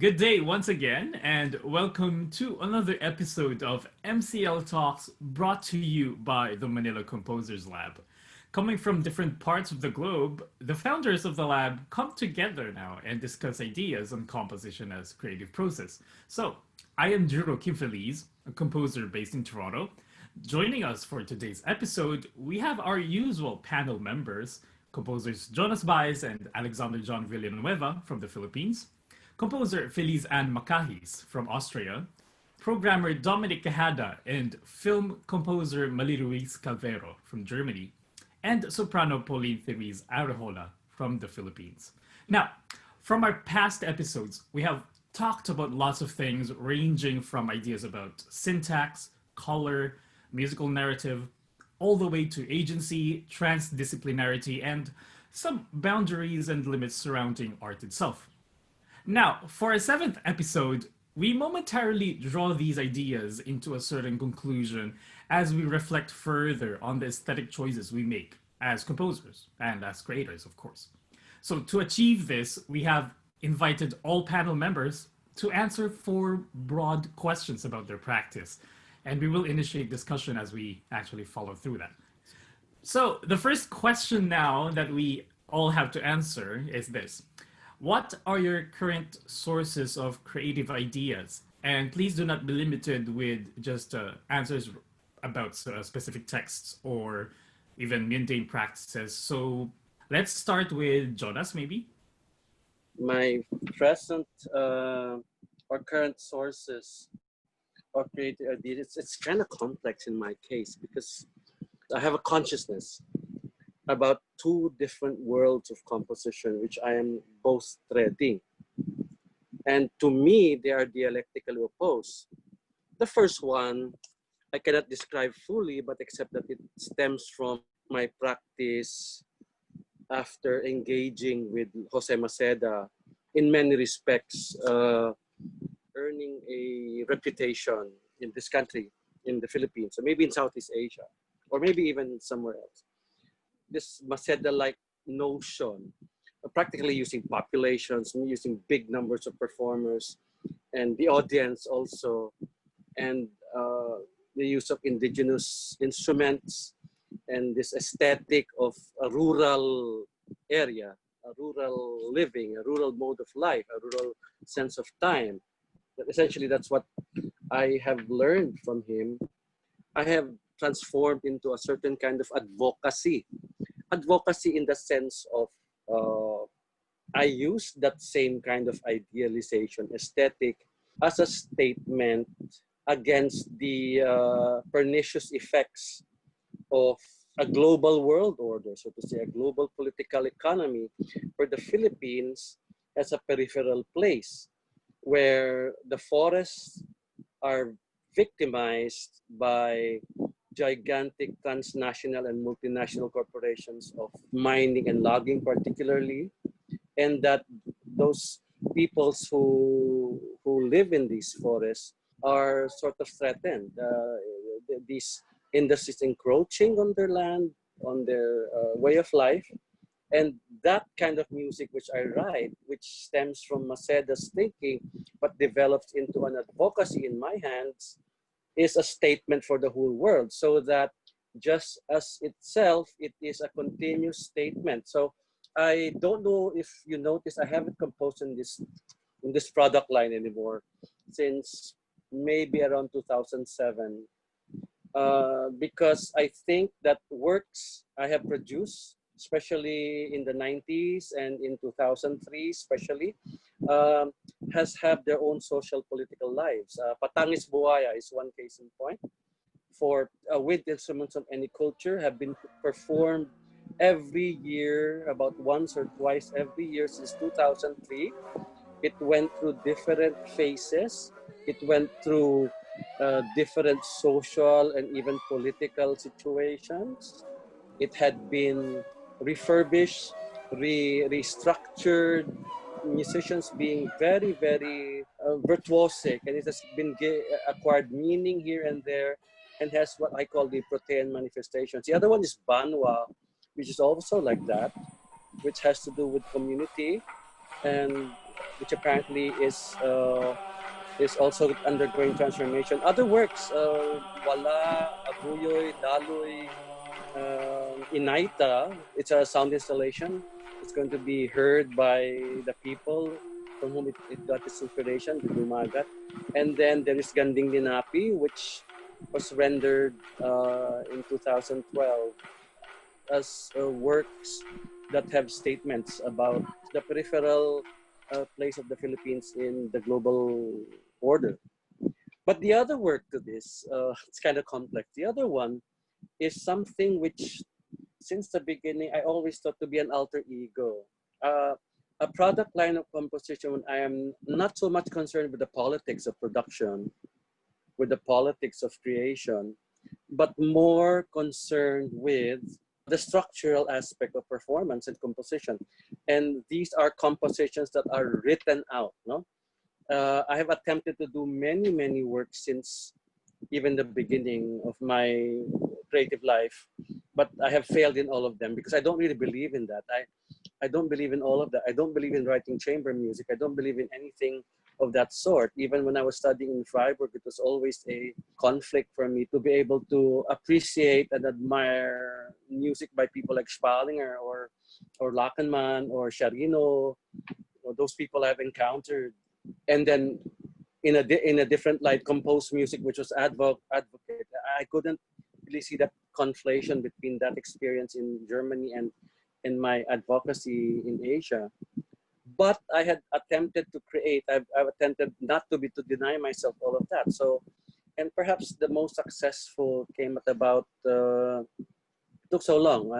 Good day once again, and welcome to another episode of MCL Talks brought to you by the Manila Composers Lab. Coming from different parts of the globe, the founders of the lab come together now and discuss ideas on composition as creative process. So, I am Juro Feliz, a composer based in Toronto. Joining us for today's episode, we have our usual panel members, composers Jonas Baes and Alexander John Villanueva from the Philippines, composer Feliz and Macahis from Austria, programmer Dominic Quejada, and film composer Mali Ruiz Calvero from Germany, and soprano Pauline Therese Arajola from the Philippines. Now, from our past episodes, we have talked about lots of things ranging from ideas about syntax, color, musical narrative, all the way to agency, transdisciplinarity, and some boundaries and limits surrounding art itself. Now, for our seventh episode, we momentarily draw these ideas into a certain conclusion as we reflect further on the aesthetic choices we make as composers and as creators, of course. So, to achieve this, we have invited all panel members to answer four broad questions about their practice, and we will initiate discussion as we actually follow through that. So, the first question now that we all have to answer is this. What are your current sources of creative ideas? And please do not be limited with just answers about specific texts or even mundane practices. So let's start with Jonas, maybe. My present or current sources of creative ideas, it's kind of complex in my case because I have a consciousness about two different worlds of composition, which I am both threading. And to me, they are dialectically opposed. The first one, I cannot describe fully, but except that it stems from my practice after engaging with Jose Maceda, in many respects, earning a reputation in this country, in the Philippines, or maybe in Southeast Asia, or maybe even somewhere else. This Maceda-like notion, practically using populations, using big numbers of performers, and the audience also, and the use of indigenous instruments, and this aesthetic of a rural area, a rural living, a rural mode of life, a rural sense of time. Essentially, that's what I have learned from him. I have transformed into a certain kind of advocacy. Advocacy in the sense of I use that same kind of idealization aesthetic as a statement against the pernicious effects of a global world order, so to say, a global political economy, where the Philippines as a peripheral place, where the forests are victimized by gigantic transnational and multinational corporations of mining and logging particularly, and that those peoples who live in these forests are sort of threatened. These industries encroaching on their land, on their way of life, and that kind of music which I write, which stems from Maceda's thinking, but develops into an advocacy in my hands, is a statement for the whole world, so that just as itself, it is a continuous statement. So I don't know if you notice, I haven't composed in this product line anymore since maybe around 2007, because I think that works I have produced, especially in the 90s and in 2003 especially, has had their own social political lives. Patangis Buhaya is one case in point. For with instruments of any culture have been performed every year, about once or twice every year since 2003. It went through different phases. It went through different social and even political situations. It had been refurbished, restructured, musicians being very, very virtuosic, and it has been acquired meaning here and there, and has what I call the protean manifestations. The other one is Banwa, which is also like that, which has to do with community, and which apparently is also undergoing transformation. Other works, Wala, Abuyoy, Daloy, Inaita, it's a sound installation. It's going to be heard by the people from whom it got its inspiration, the Dumagat. And then there is Ganding Dinapi, which was rendered in 2012 as works that have statements about the peripheral place of the Philippines in the global order. But the other work to this, it's kind of complex. The other one is something which, since the beginning, I always thought to be an alter ego. Uh, a product line of composition when I am not so much concerned with the politics of production, with the politics of creation, but more concerned with the structural aspect of performance and composition. And these are compositions that are written out. No, I have attempted to do many, many works since even the beginning of my creative life, but I have failed in all of them because I don't really believe in that. I don't believe in all of that. I don't believe in writing chamber music. I don't believe in anything of that sort. Even when I was studying in Freiburg, it was always a conflict for me to be able to appreciate and admire music by people like Spalinger or Lachenmann or Sciarrino, or those people I've encountered. And then in a different light, compose music, which was advocate. I couldn't really see that conflation between that experience in Germany and my advocacy in Asia. But I had attempted to create. I've attempted not to be to deny myself all of that. So, and perhaps the most successful came at about took so long.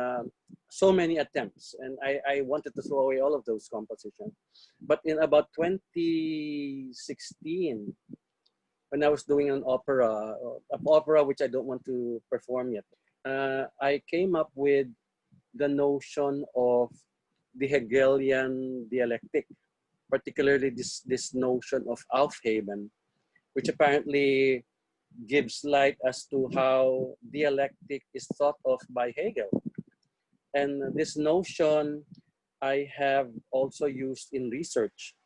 So many attempts, and I wanted to throw away all of those compositions. But in about 2016, when I was doing an opera which I don't want to perform yet, I came up with the notion of the Hegelian dialectic, particularly this notion of Aufheben, which apparently gives light as to how dialectic is thought of by Hegel. And this notion I have also used in research.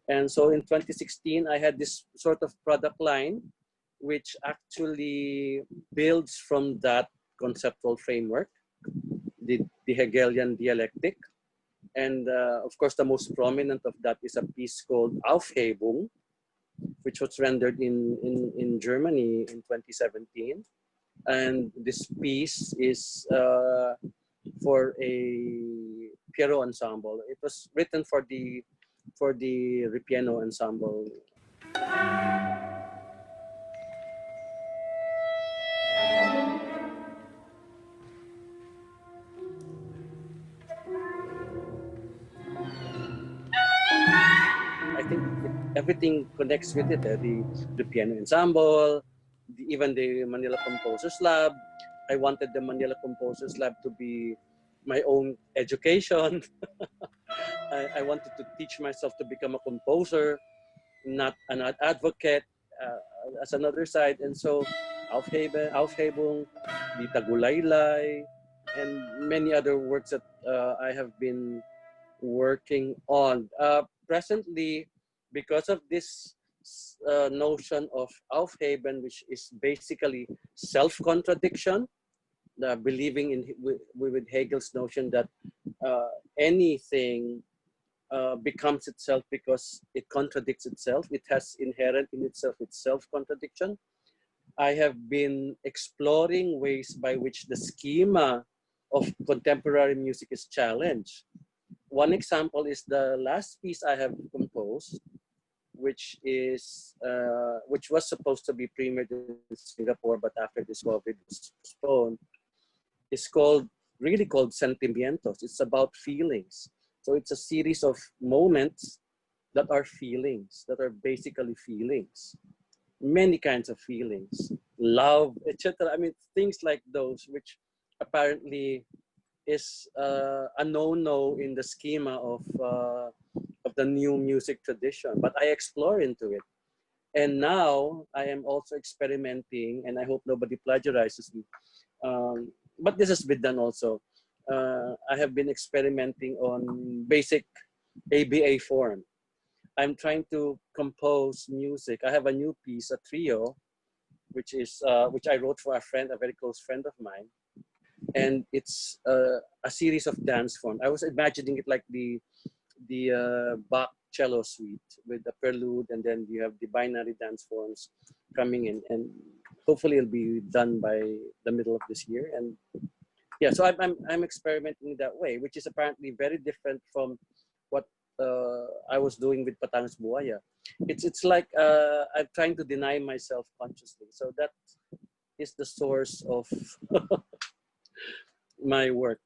And so in 2016, I had this sort of product line, which actually builds from that conceptual framework, the Hegelian dialectic. And of course, the most prominent of that is a piece called Aufhebung, which was rendered in Germany in 2017. And this piece is for a piano ensemble. It was written for the piano ensemble. I think everything connects with it. The piano ensemble, even the Manila Composers Lab. I wanted the Manila Composers Lab to be my own education. I wanted to teach myself to become a composer, not an advocate, as another side. And so Aufhebung, the Tagulaylay, and many other works that I have been working on. Presently, because of this notion of Aufheben, which is basically self-contradiction, believing in with Hegel's notion that anything becomes itself because it contradicts itself. It has inherent in itself its self-contradiction. I have been exploring ways by which the schema of contemporary music is challenged. One example is the last piece I have composed, which was supposed to be premiered in Singapore, but after this COVID was postponed. It's really called Sentimientos. It's about feelings. So it's a series of moments that are feelings, that are basically feelings. Many kinds of feelings, love, etc. I mean, things like those, which apparently is a no-no in the schema of the new music tradition. But I explore into it. And now I am also experimenting, and I hope nobody plagiarizes me. But this has been done also. I have been experimenting on basic ABA form. I'm trying to compose music. I have a new piece, a trio, which I wrote for a friend, a very close friend of mine, and it's a series of dance forms. I was imagining it like the Bach cello suite with the prelude, and then you have the binary dance forms coming in, and hopefully it'll be done by the middle of this year. And yeah, so I'm experimenting that way, which is apparently very different from what I was doing with Patangas Buaya. It's like I'm trying to deny myself consciously. So that is the source of my work.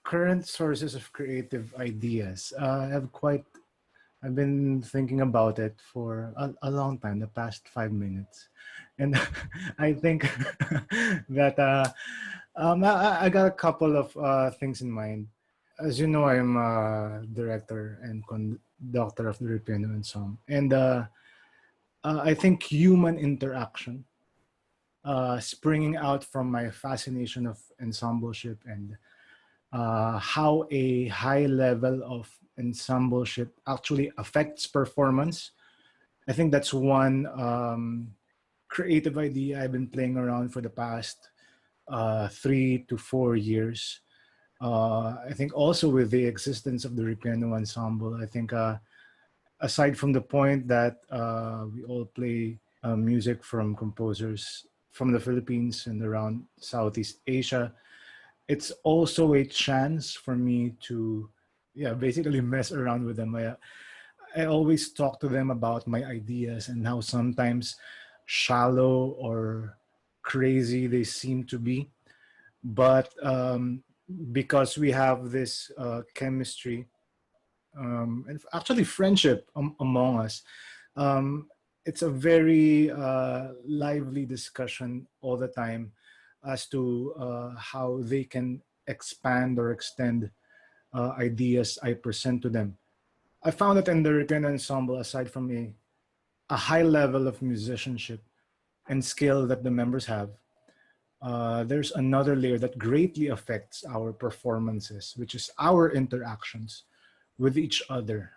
Current sources of creative ideas. I've been thinking about it for a long time, the past 5 minutes. And I think that I got a couple of things in mind. As you know, I'm a director and conductor of the European Ensemble. And I think human interaction, springing out from my fascination of ensembleship and how a high level of ensembleship actually affects performance. I think that's one creative idea I've been playing around for the past 3 to 4 years. I think also with the existence of the Ripiano Ensemble, I think aside from the point that we all play music from composers from the Philippines and around Southeast Asia, it's also a chance for me to, yeah, basically mess around with them. I always talk to them about my ideas and how sometimes shallow or crazy they seem to be. But because we have this chemistry and actually friendship among us, um, it's a very lively discussion all the time as to how they can expand or extend ideas I present to them. I found that in the European Ensemble, aside from a high level of musicianship and skill that the members have, there's another layer that greatly affects our performances, which is our interactions with each other.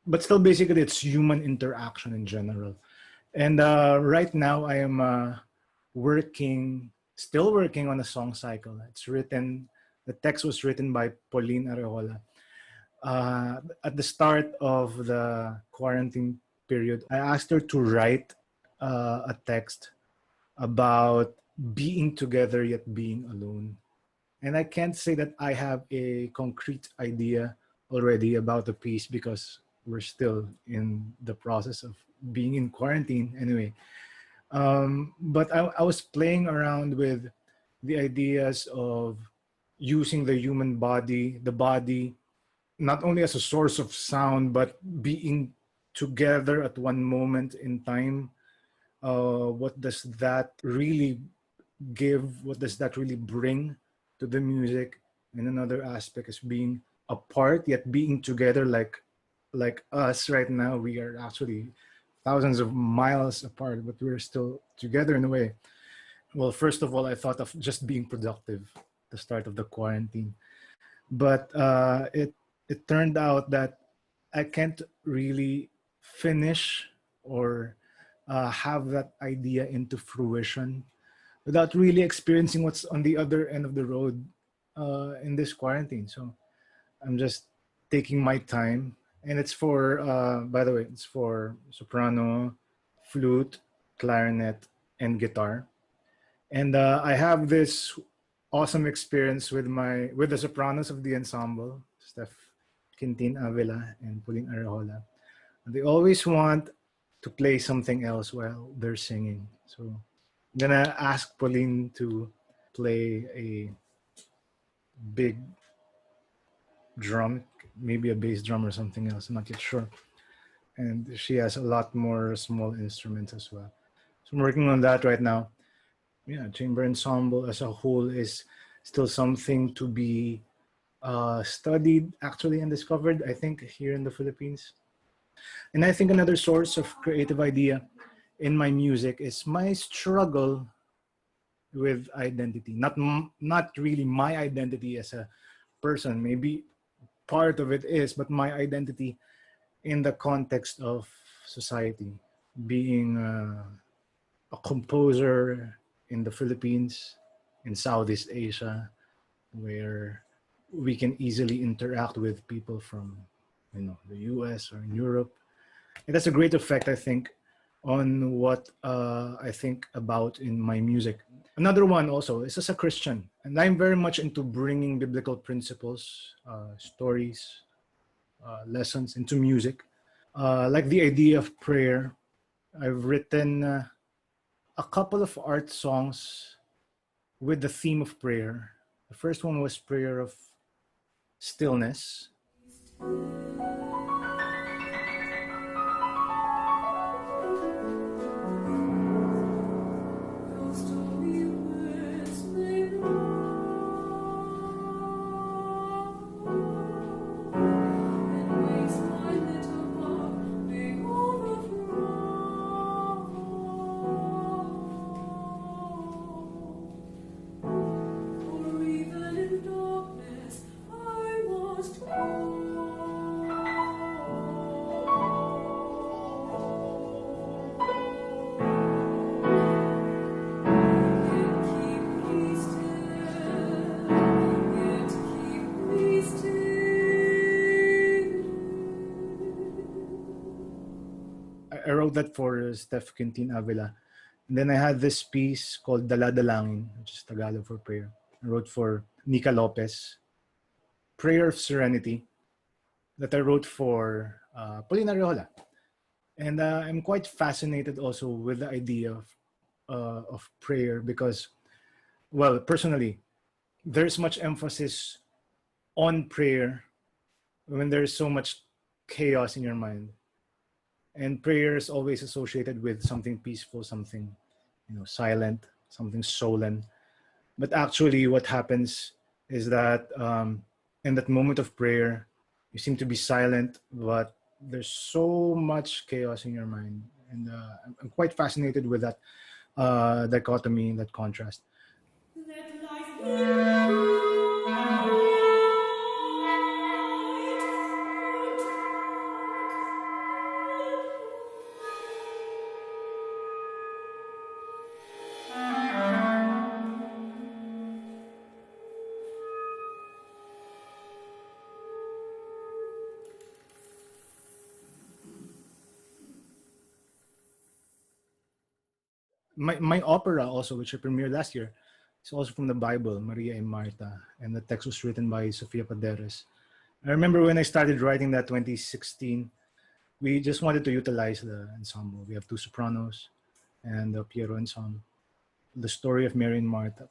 But still, basically, it's human interaction in general. And right now, I am still working on a song cycle. The text was written by Pauline Arejola. At the start of the quarantine period, I asked her to write a text about being together yet being alone. And I can't say that I have a concrete idea already about the piece because we're still in the process of being in quarantine anyway. But I was playing around with the ideas of using the human body, the body, not only as a source of sound, but being together at one moment in time. What does that really give? What does that really bring to the music? And another aspect is being apart yet being together, like us right now. We are actually thousands of miles apart, but we're still together in a way. Well, first of all, I thought of just being productive at the start of the quarantine, but it turned out that I can't really finish or have that idea into fruition without really experiencing what's on the other end of the road in this quarantine. So I'm just taking my time, and it's for, by the way, it's for soprano, flute, clarinet, and guitar. And I have this awesome experience with the sopranos of the ensemble, Steph Quintin Avila and Pauline Arejola. They always want to play something else while they're singing. So I'm gonna ask Pauline to play a big drum, maybe a bass drum or something else. I'm not yet sure. And she has a lot more small instruments as well. So I'm working on that right now. Yeah, chamber ensemble as a whole is still something to be studied actually and discovered, I think, here in the Philippines. And I think another source of creative idea in my music is my struggle with identity. Not really my identity as a person, maybe part of it is, but my identity in the context of society, being a composer in the Philippines, in Southeast Asia, where we can easily interact with people from, the US or in Europe. It has a great effect, I think, on what I think about in my music. Another one also is as a Christian, and I'm very much into bringing biblical principles, stories, lessons into music. Like the idea of prayer, I've written a couple of art songs with the theme of prayer. The first one was Prayer of Stillness. I wrote that for Steph Quintin Avila. And then I had this piece called Daladalangin, which is Tagalog for prayer. I wrote for Nika Lopez. Prayer of Serenity, that I wrote for Paulina Riola. And I'm quite fascinated also with the idea of prayer because, well, personally, there's much emphasis on prayer when there's so much chaos in your mind. And prayer is always associated with something peaceful, something, silent, something solemn. But actually, what happens is that in that moment of prayer, you seem to be silent, but there's so much chaos in your mind. And I'm quite fascinated with that dichotomy, that contrast. My opera also, which I premiered last year, is also from the Bible, Maria and Marta, and the text was written by Sofia Paderes. I remember when I started writing that 2016, we just wanted to utilize the ensemble. We have two sopranos and the Piero ensemble. The story of Mary and Martha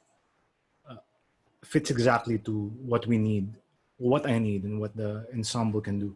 fits exactly to what we need, what I need, and what the ensemble can do.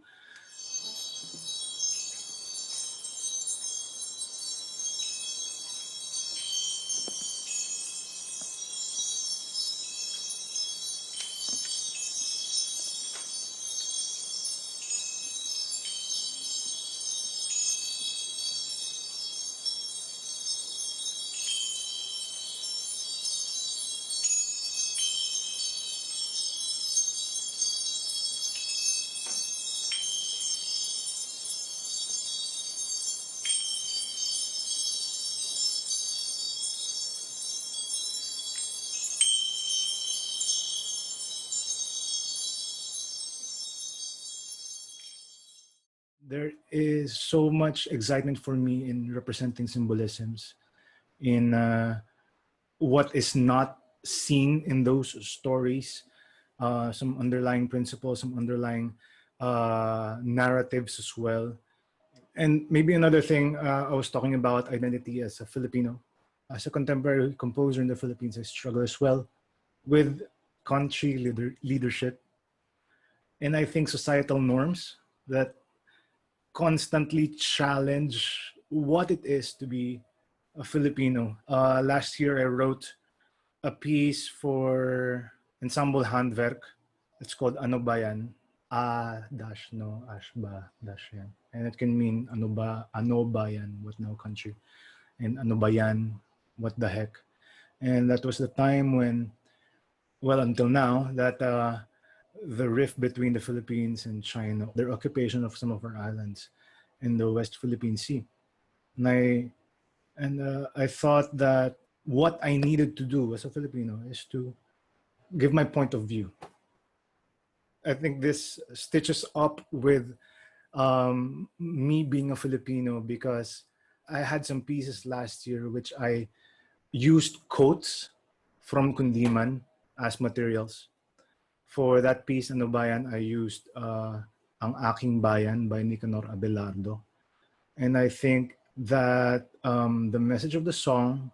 There is so much excitement for me in representing symbolisms, in what is not seen in those stories, some underlying principles, some underlying narratives as well. And maybe another thing, I was talking about identity as a Filipino. As a contemporary composer in the Philippines, I struggle as well with country leadership. And I think societal norms that constantly challenge what it is to be a Filipino. Last year, I wrote a piece for Ensemble Handwerk. It's called Ano Ba Yan? Dash no ash ba dash yan. And it can mean ano ba yan, what now country? And ano ba yan, what the heck? And that was the time when, well, until now, that the rift between the Philippines and China, their occupation of some of our islands in the West Philippine Sea. And I thought that what I needed to do as a Filipino is to give my point of view. I think this stitches up with me being a Filipino, because I had some pieces last year which I used quotes from Kundiman as materials. For that piece, Ano Bayan, I used Ang Aking Bayan by Nicanor Abelardo. And I think that the message of the song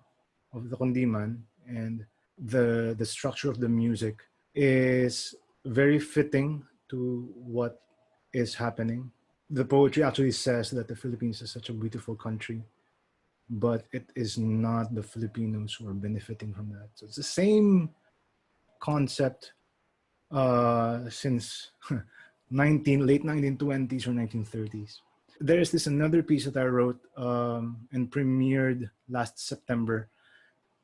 of the Kundiman and the structure of the music is very fitting to what is happening. The poetry actually says that the Philippines is such a beautiful country, but it is not the Filipinos who are benefiting from that. So it's the same concept since late 1920s or 1930s. There is this another piece that I wrote and premiered last September,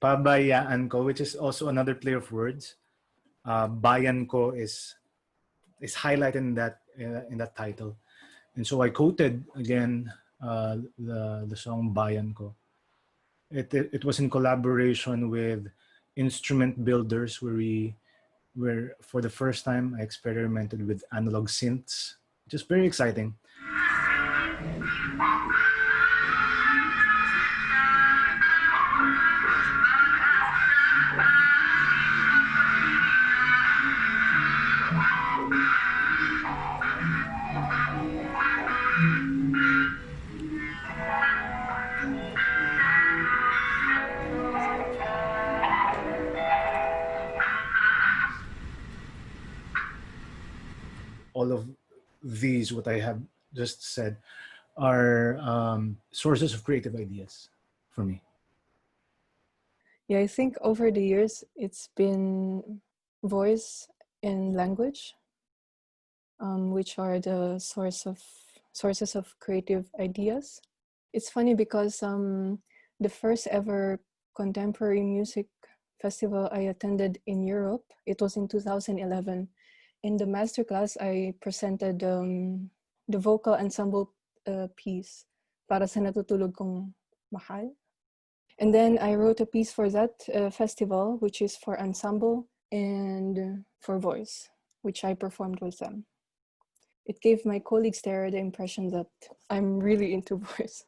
Pabayaan Ko, which is also another play of words. Bayan Ko is highlighted in that title, and so I quoted again the song Bayan Ko. It was in collaboration with instrument builders, where for the first time I experimented with analog synths, which is very exciting. All of these, what I have just said, are sources of creative ideas for me. Yeah, I think over the years, it's been voice and language, which are the sources of creative ideas. It's funny because the first ever contemporary music festival I attended in Europe, it was in 2011. In the masterclass, I presented the vocal ensemble piece, Para sa Natutulog Kong Mahal. And then I wrote a piece for that festival, which is for ensemble and for voice, which I performed with them. It gave my colleagues there the impression that I'm really into voice.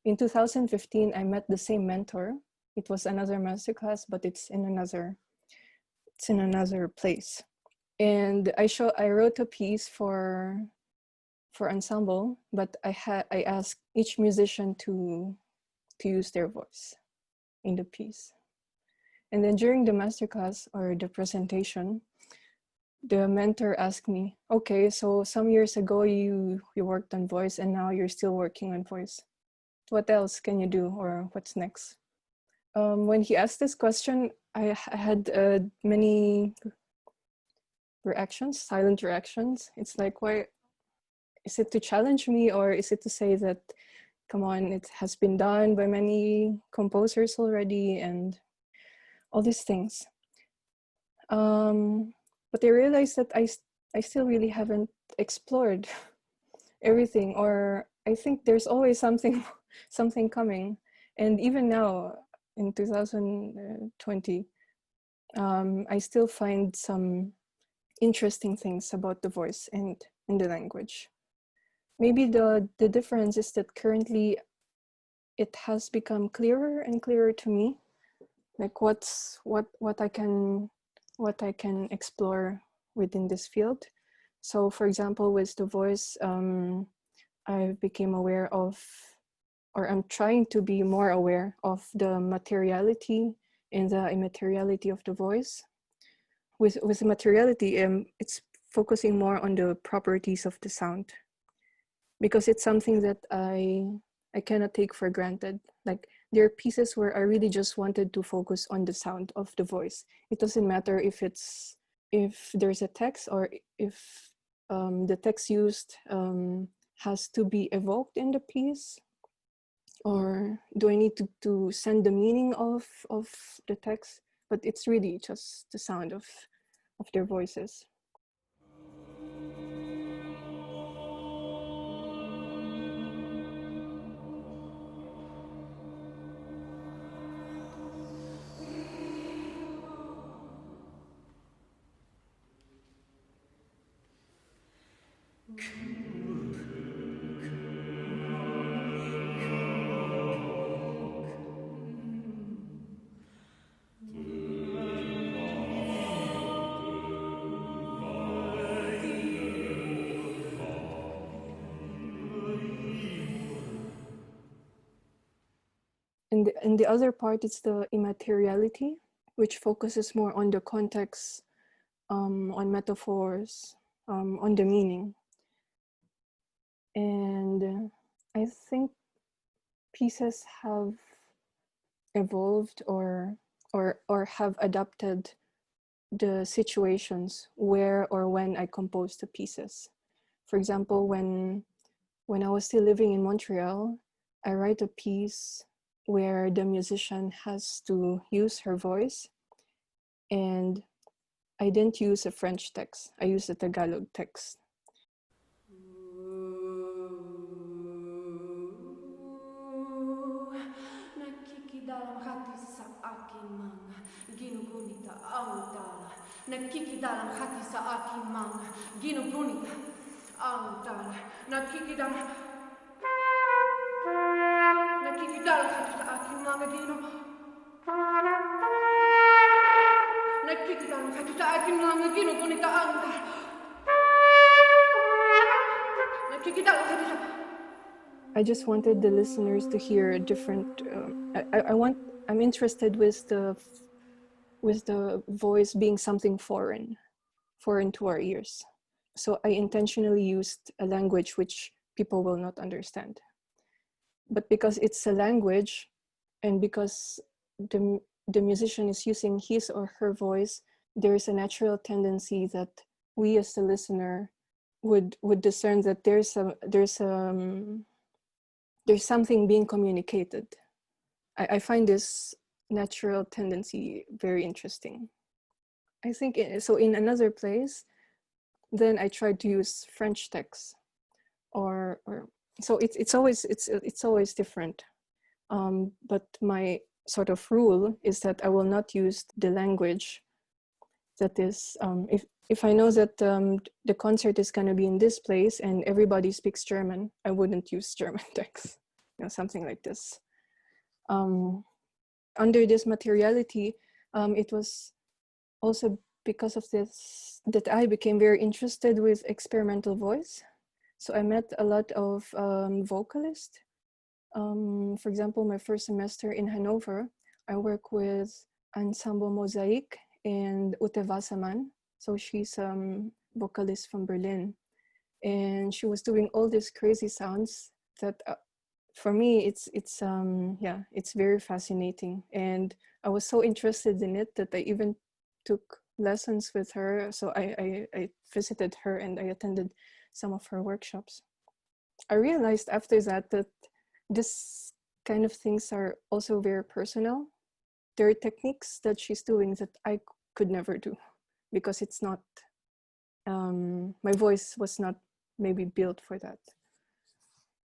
In 2015, I met the same mentor. It was another masterclass, but it's in another place. And I wrote a piece for ensemble, but I asked each musician to use their voice in the piece. And then during the masterclass or the presentation, the mentor asked me, okay, so some years ago you worked on voice and now you're still working on voice. What else can you do, or what's next? When he asked this question, I had many reactions, silent reactions. It's like, why? Is it to challenge me, or is it to say that, come on, it has been done by many composers already and all these things. But I realized that I still really haven't explored everything, or I think there's always something coming. And even now in 2020, I still find some interesting things about the voice and the language. Maybe the difference is that currently it has become clearer and clearer to me, like what I can explore within this field. So for example, with the voice, I became aware of, or I'm trying to be more aware of, the materiality and the immateriality of the voice. With the materiality, it's focusing more on the properties of the sound, because it's something that I cannot take for granted. Like, there are pieces where I really just wanted to focus on the sound of the voice. It doesn't matter if there's a text, or if the text used has to be evoked in the piece, or do I need to send the meaning of the text? But it's really just the sound of their voices. And the other part is the immateriality, which focuses more on the context, on metaphors, on the meaning. And I think pieces have evolved or have adapted the situations where or when I composed the pieces. For example, when I was still living in Montreal, I write a piece where the musician has to use her voice, and I didn't use a French text. I used a Tagalog text. Nakikidalang hati sa aking mga ginugunita ang tala. Nakikidalang hati sa aking mga ginugunita ang tala. Nakikidalang hati sa aking mga Nakikidalang hati sa aking mga ginugunita ang tala. Nakikidalang hati sa I just wanted the listeners to hear a different. I'm interested with the voice being something foreign to our ears. So I intentionally used a language which people will not understand. But because it's a language, and because the musician is using his or her voice, there is a natural tendency that we as the listener would discern that there's something being communicated. I find this natural tendency very interesting. I think so. In another place, then I tried to use French text, or so it's always different. But my sort of rule is that I will not use the language that is if I know that the concert is going to be in this place and everybody speaks German, I wouldn't use German text, something like this. Under this materiality, it was also because of this that I became very interested with experimental voice. So I met a lot of vocalists. For example, my first semester in Hanover, I work with Ensemble Mosaic and Ute Wasserman. So she's a vocalist from Berlin. And she was doing all these crazy sounds that for me, it's very fascinating. And I was so interested in it that I even took lessons with her. So I visited her and I attended some of her workshops. I realized after that this kind of things are also very personal. There are techniques that she's doing that I could never do because it's not, my voice was not maybe built for that.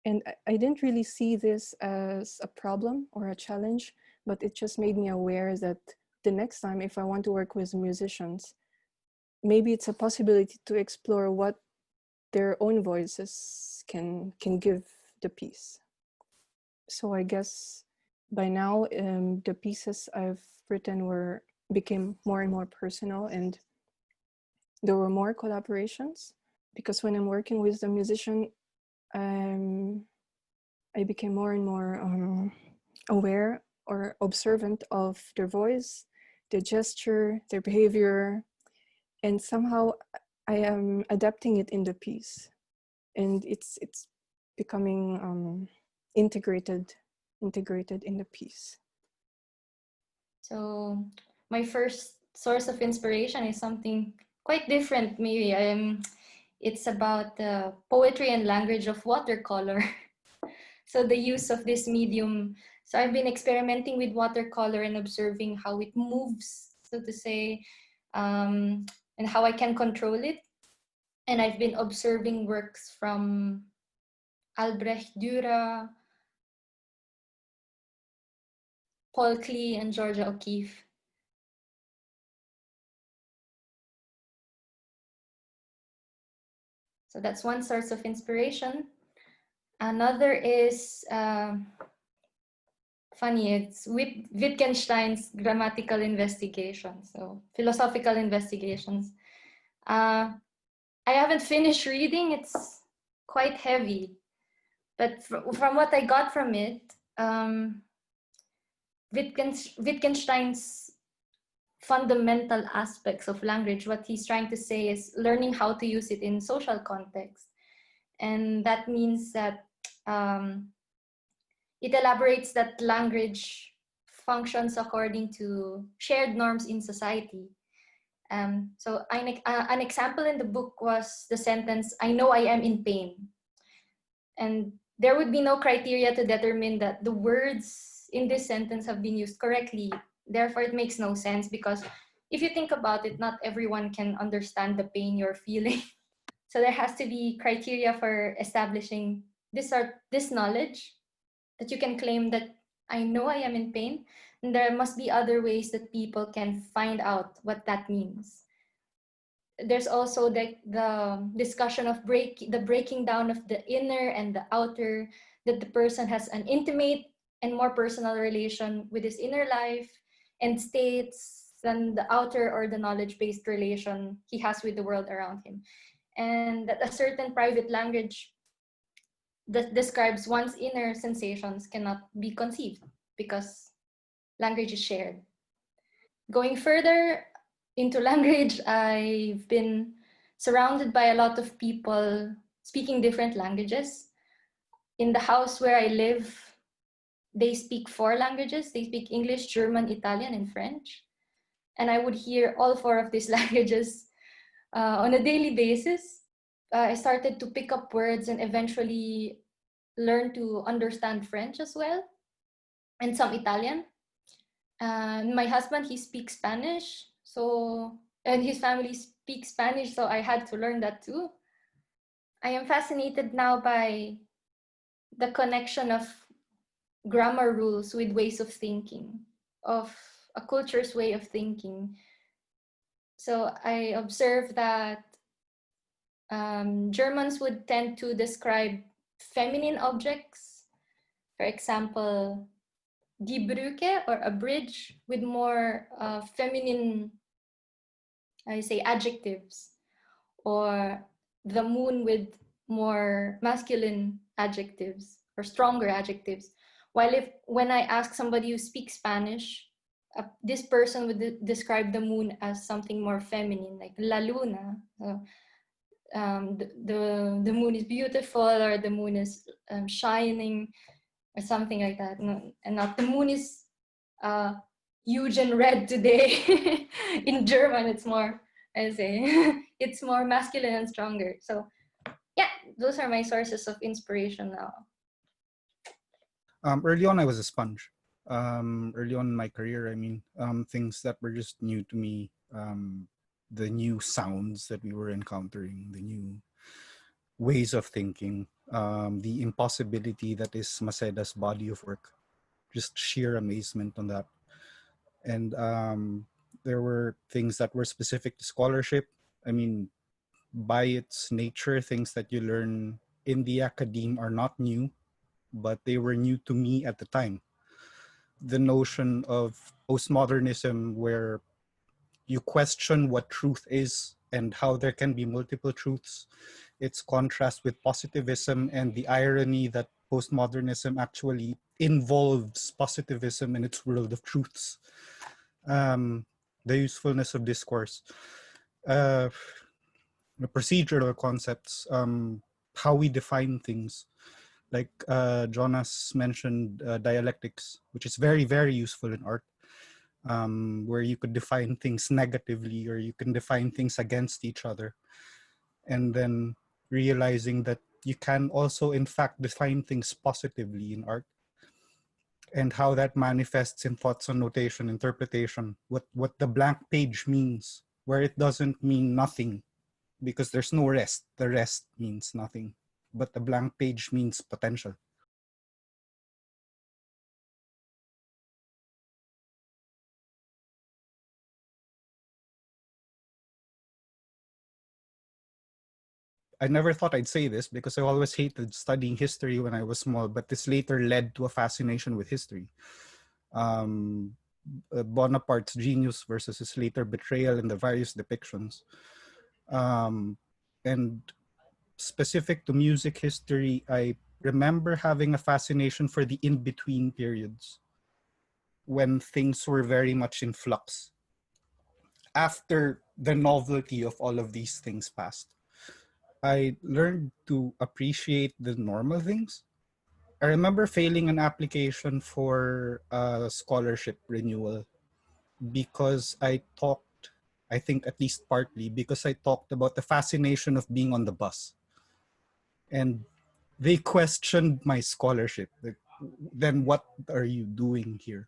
And I didn't really see this as a problem or a challenge, but it just made me aware that the next time, if I want to work with musicians, maybe it's a possibility to explore what their own voices can give the piece. So I guess by now, the pieces I've written became more and more personal, and there were more collaborations because when I'm working with the musician, I became more and more aware or observant of their voice, their gesture, their behavior, and somehow I am adapting it in the piece, and it's becoming integrated in the piece. So my first source of inspiration is something quite different, maybe. It's about the poetry and language of watercolor. So the use of this medium. So I've been experimenting with watercolor and observing how it moves, so to say, and how I can control it. And I've been observing works from Albrecht Dürer, Paul Klee, and Georgia O'Keeffe. So that's one source of inspiration. Another is funny, it's Wittgenstein's grammatical investigations, so philosophical investigations. I haven't finished reading, it's quite heavy, but from what I got from it, Wittgenstein's fundamental aspects of language, what he's trying to say is learning how to use it in social context. And that means that it elaborates that language functions according to shared norms in society. So an example in the book was the sentence, "I know I am in pain." And there would be no criteria to determine that the words in this sentence have been used correctly. Therefore, it makes no sense, because if you think about it, not everyone can understand the pain you're feeling. So there has to be criteria for establishing this knowledge, that you can claim that I know I am in pain, and there must be other ways that people can find out what that means. There's also the discussion of the breaking down of the inner and the outer, that the person has an intimate and more personal relation with his inner life and states than the outer or the knowledge-based relation he has with the world around him. And that a certain private language that describes one's inner sensations cannot be conceived because language is shared. Going further into language, I've been surrounded by a lot of people speaking different languages. In the house where I live, they speak 4 languages. They speak English, German, Italian, and French. And I would hear all 4 of these languages on a daily basis. I started to pick up words and eventually learn to understand French as well, and some Italian. My husband, he speaks Spanish, and his family speaks Spanish, so I had to learn that too. I am fascinated now by the connection of grammar rules with ways of thinking, of a culture's way of thinking. So I observe that Germans would tend to describe feminine objects, for example, die Brücke, or a bridge, with more feminine, I say, adjectives, or the moon with more masculine adjectives or stronger adjectives. While when I ask somebody who speaks Spanish, this person would describe the moon as something more feminine, like la luna. The moon is beautiful, or the moon is shining, or something like that. No, and not the moon is huge and red today. In German, it's more, I say, it's more masculine and stronger. So yeah, those are my sources of inspiration now. Early on, I was a sponge. Early on in my career, I mean, things that were just new to me, the new sounds that we were encountering, the new ways of thinking, the impossibility that is Maceda's body of work, just sheer amazement on that. And there were things that were specific to scholarship. I mean, by its nature, things that you learn in the academe are not new, but they were new to me at the time. The notion of postmodernism, where you question what truth is and how there can be multiple truths, its contrast with positivism, and the irony that postmodernism actually involves positivism in its world of truths. The usefulness of discourse, the procedural concepts, how we define things. Like Jonas mentioned dialectics, which is very, very useful in art, where you could define things negatively or you can define things against each other. And then realizing that you can also, in fact, define things positively in art, and how that manifests in thoughts on notation, interpretation, what the blank page means, where it doesn't mean nothing because there's no rest. The rest means nothing, but the blank page means potential. I never thought I'd say this because I always hated studying history when I was small, but this later led to a fascination with history. Bonaparte's genius versus his later betrayal in the various depictions. And specific to music history, I remember having a fascination for the in-between periods when things were very much in flux after the novelty of all of these things passed. I learned to appreciate the normal things. I remember failing an application for a scholarship renewal because I think at least partly because I talked about the fascination of being on the bus. And they questioned my scholarship. Like, then what are you doing here?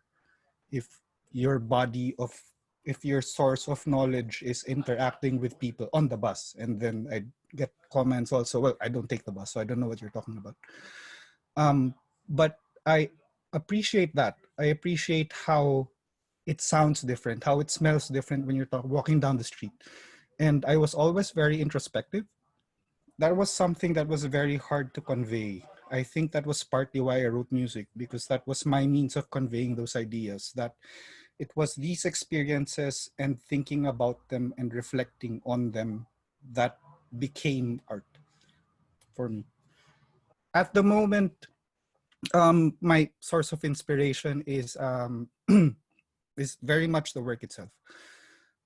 If your body of if your source of knowledge is interacting with people on the bus. And then I get comments also, well, I don't take the bus, so I don't know what you're talking about. But I appreciate that. I appreciate how it sounds different, how it smells different when you're walking down the street. And I was always very introspective. That was something that was very hard to convey. I think that was partly why I wrote music, because that was my means of conveying those ideas, that it was these experiences and thinking about them and reflecting on them that became art for me. At the moment, my source of inspiration is very much the work itself.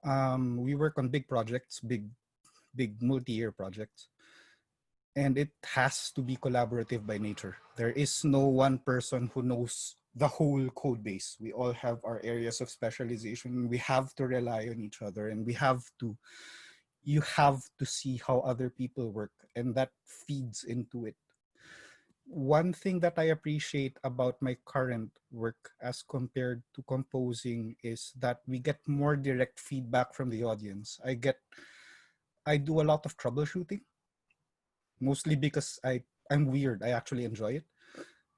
We work on big projects, big multi-year projects, and it has to be collaborative by nature. There is no one person who knows the whole code base. We all have our areas of specialization. We have to rely on each other, and you have to see how other people work, and that feeds into it. One thing that I appreciate about my current work as compared to composing is that we get more direct feedback from the audience. I do a lot of troubleshooting, mostly because I'm weird. I actually enjoy it.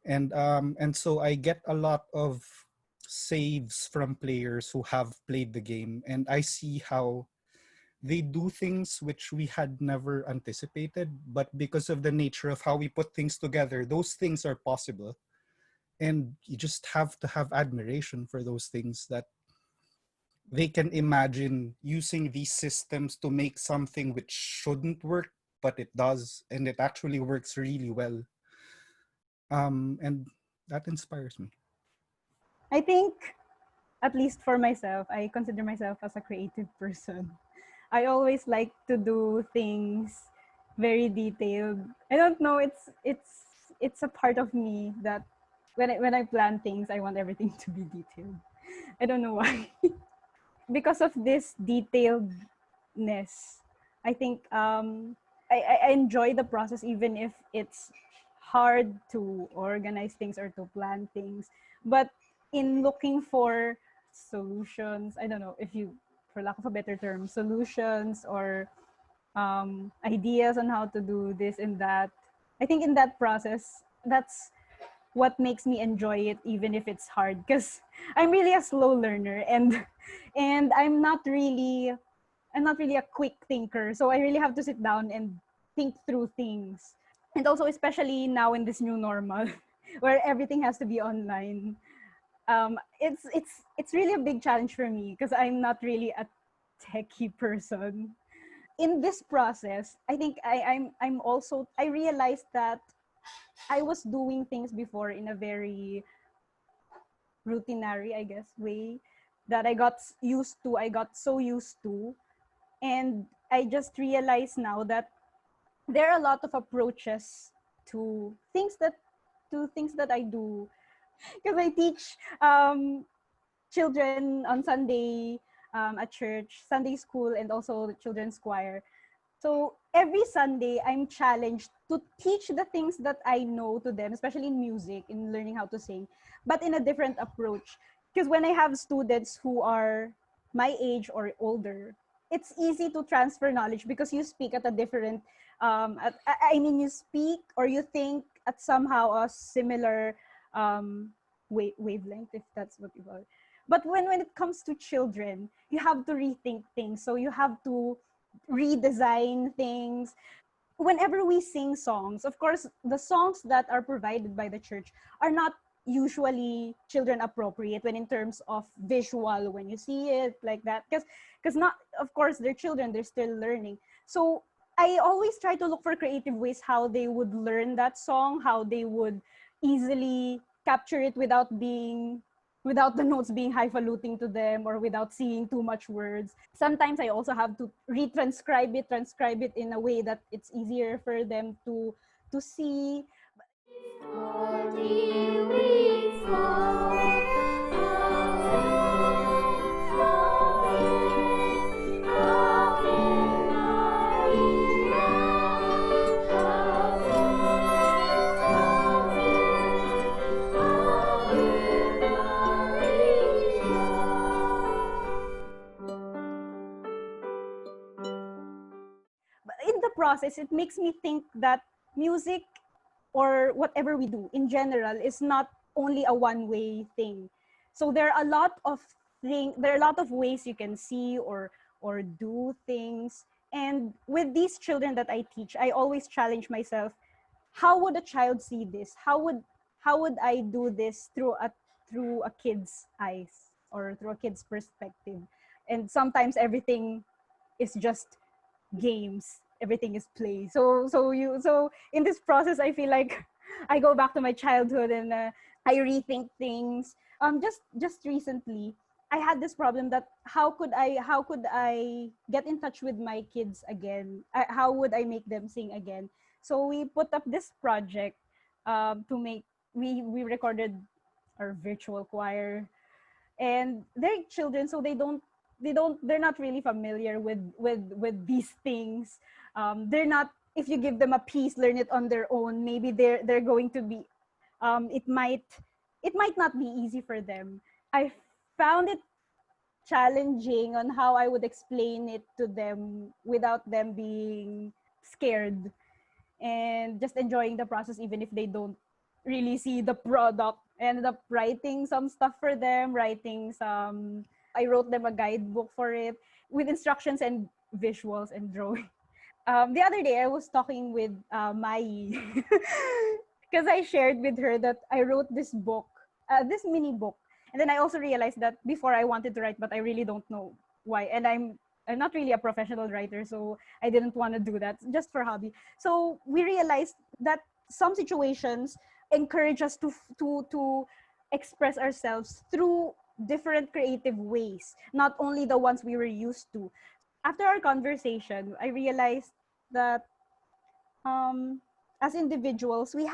And so I get a lot of saves from players who have played the game, and I see how they do things which we had never anticipated, but because of the nature of how we put things together, those things are possible. And you just have to have admiration for those things, that they can imagine using these systems to make something which shouldn't work, but it does, and it actually works really well. And that inspires me. I think, at least for myself, I consider myself as a creative person. I always like to do things very detailed. I don't know, it's a part of me that when I plan things, I want everything to be detailed. I don't know why. Because of this detailedness, I think I enjoy the process, even if it's hard to organize things or to plan things. But in looking for solutions, I don't know if you, for lack of a better term, solutions or ideas on how to do this and that. I think in that process, that's what makes me enjoy it, even if it's hard, because I'm really a slow learner, and I'm not really a quick thinker, so I really have to sit down and think through things. And also, especially now in this new normal, where everything has to be online, it's really a big challenge for me because I'm not really a techie person. In this process, I think I'm also, I realized that I was doing things before in a very routinary, I guess, way that I got so used to. And I just realized now that there are a lot of approaches to things that I do. Because I teach children on Sunday at church, Sunday school, and also the children's choir. So every Sunday, I'm challenged to teach the things that I know to them, especially in music, in learning how to sing, but in a different approach. Because when I have students who are my age or older, it's easy to transfer knowledge because you speak at a different, you speak or you think at somehow a similar wavelength, if that's what you call it. But when it comes to children, you have to rethink things. So you have to redesign things. whenever we sing songs, of course, the songs that are provided by the church are not usually children appropriate when in terms of visual, when you see it like that, because not, of course, they're children, they're still learning. So I always try to look for creative ways how they would learn that song, how they would easily capture it without the notes being highfalutin to them or without seeing too much words. Sometimes I also have to transcribe it in a way that it's easier for them to see. In the process, it makes me think that music or whatever we do in general is not only a one-way thing. So there are a lot of ways you can see or do things. And with these children that I teach, I always challenge myself, how would a child see this? How would I do this through a kid's eyes or through a kid's perspective? And sometimes everything is just games, everything is play. So in this process, I feel like I go back to my childhood and I rethink things. Just recently I had this problem that how could I get in touch with my kids again? How would I make them sing again? So we put up this project to make we recorded our virtual choir, and they're children, so they're not really familiar with these things. They're not, if you give them a piece, learn it on their own, maybe they're going to be it might not be easy for them. I found it challenging on how I would explain it to them without them being scared and just enjoying the process, even if they don't really see the product. I ended up writing some stuff for them, I wrote them a guidebook for it with instructions and visuals and drawing. The other day, I was talking with Mai because I shared with her that I wrote this book, this mini book. And then I also realized that before I wanted to write, but I really don't know why. And I'm not really a professional writer, so I didn't want to do that, just for hobby. So we realized that some situations encourage us to express ourselves through different creative ways, not only the ones we were used to. After our conversation, I realized that as individuals, we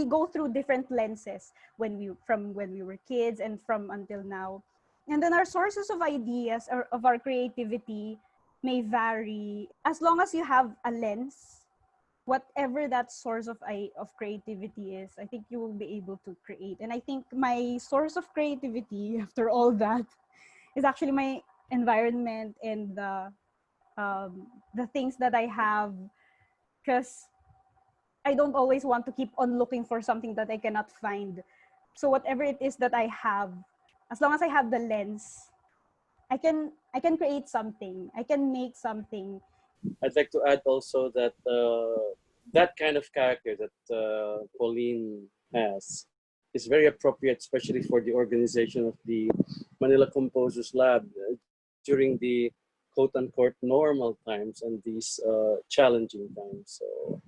go through different lenses when we were kids and from until now. And then our sources of ideas or of our creativity may vary. As long as you have a lens, whatever that source of creativity is, I think you will be able to create. And I think my source of creativity after all that is actually my environment and the things that I have, because I don't always want to keep on looking for something that I cannot find. So whatever it is that I have, as long as I have the lens, I can create something. I can make something. I'd like to add also that that kind of character that Pauline has is very appropriate, especially for the organization of the Manila Composers Lab during the quote-unquote normal times and these challenging times. So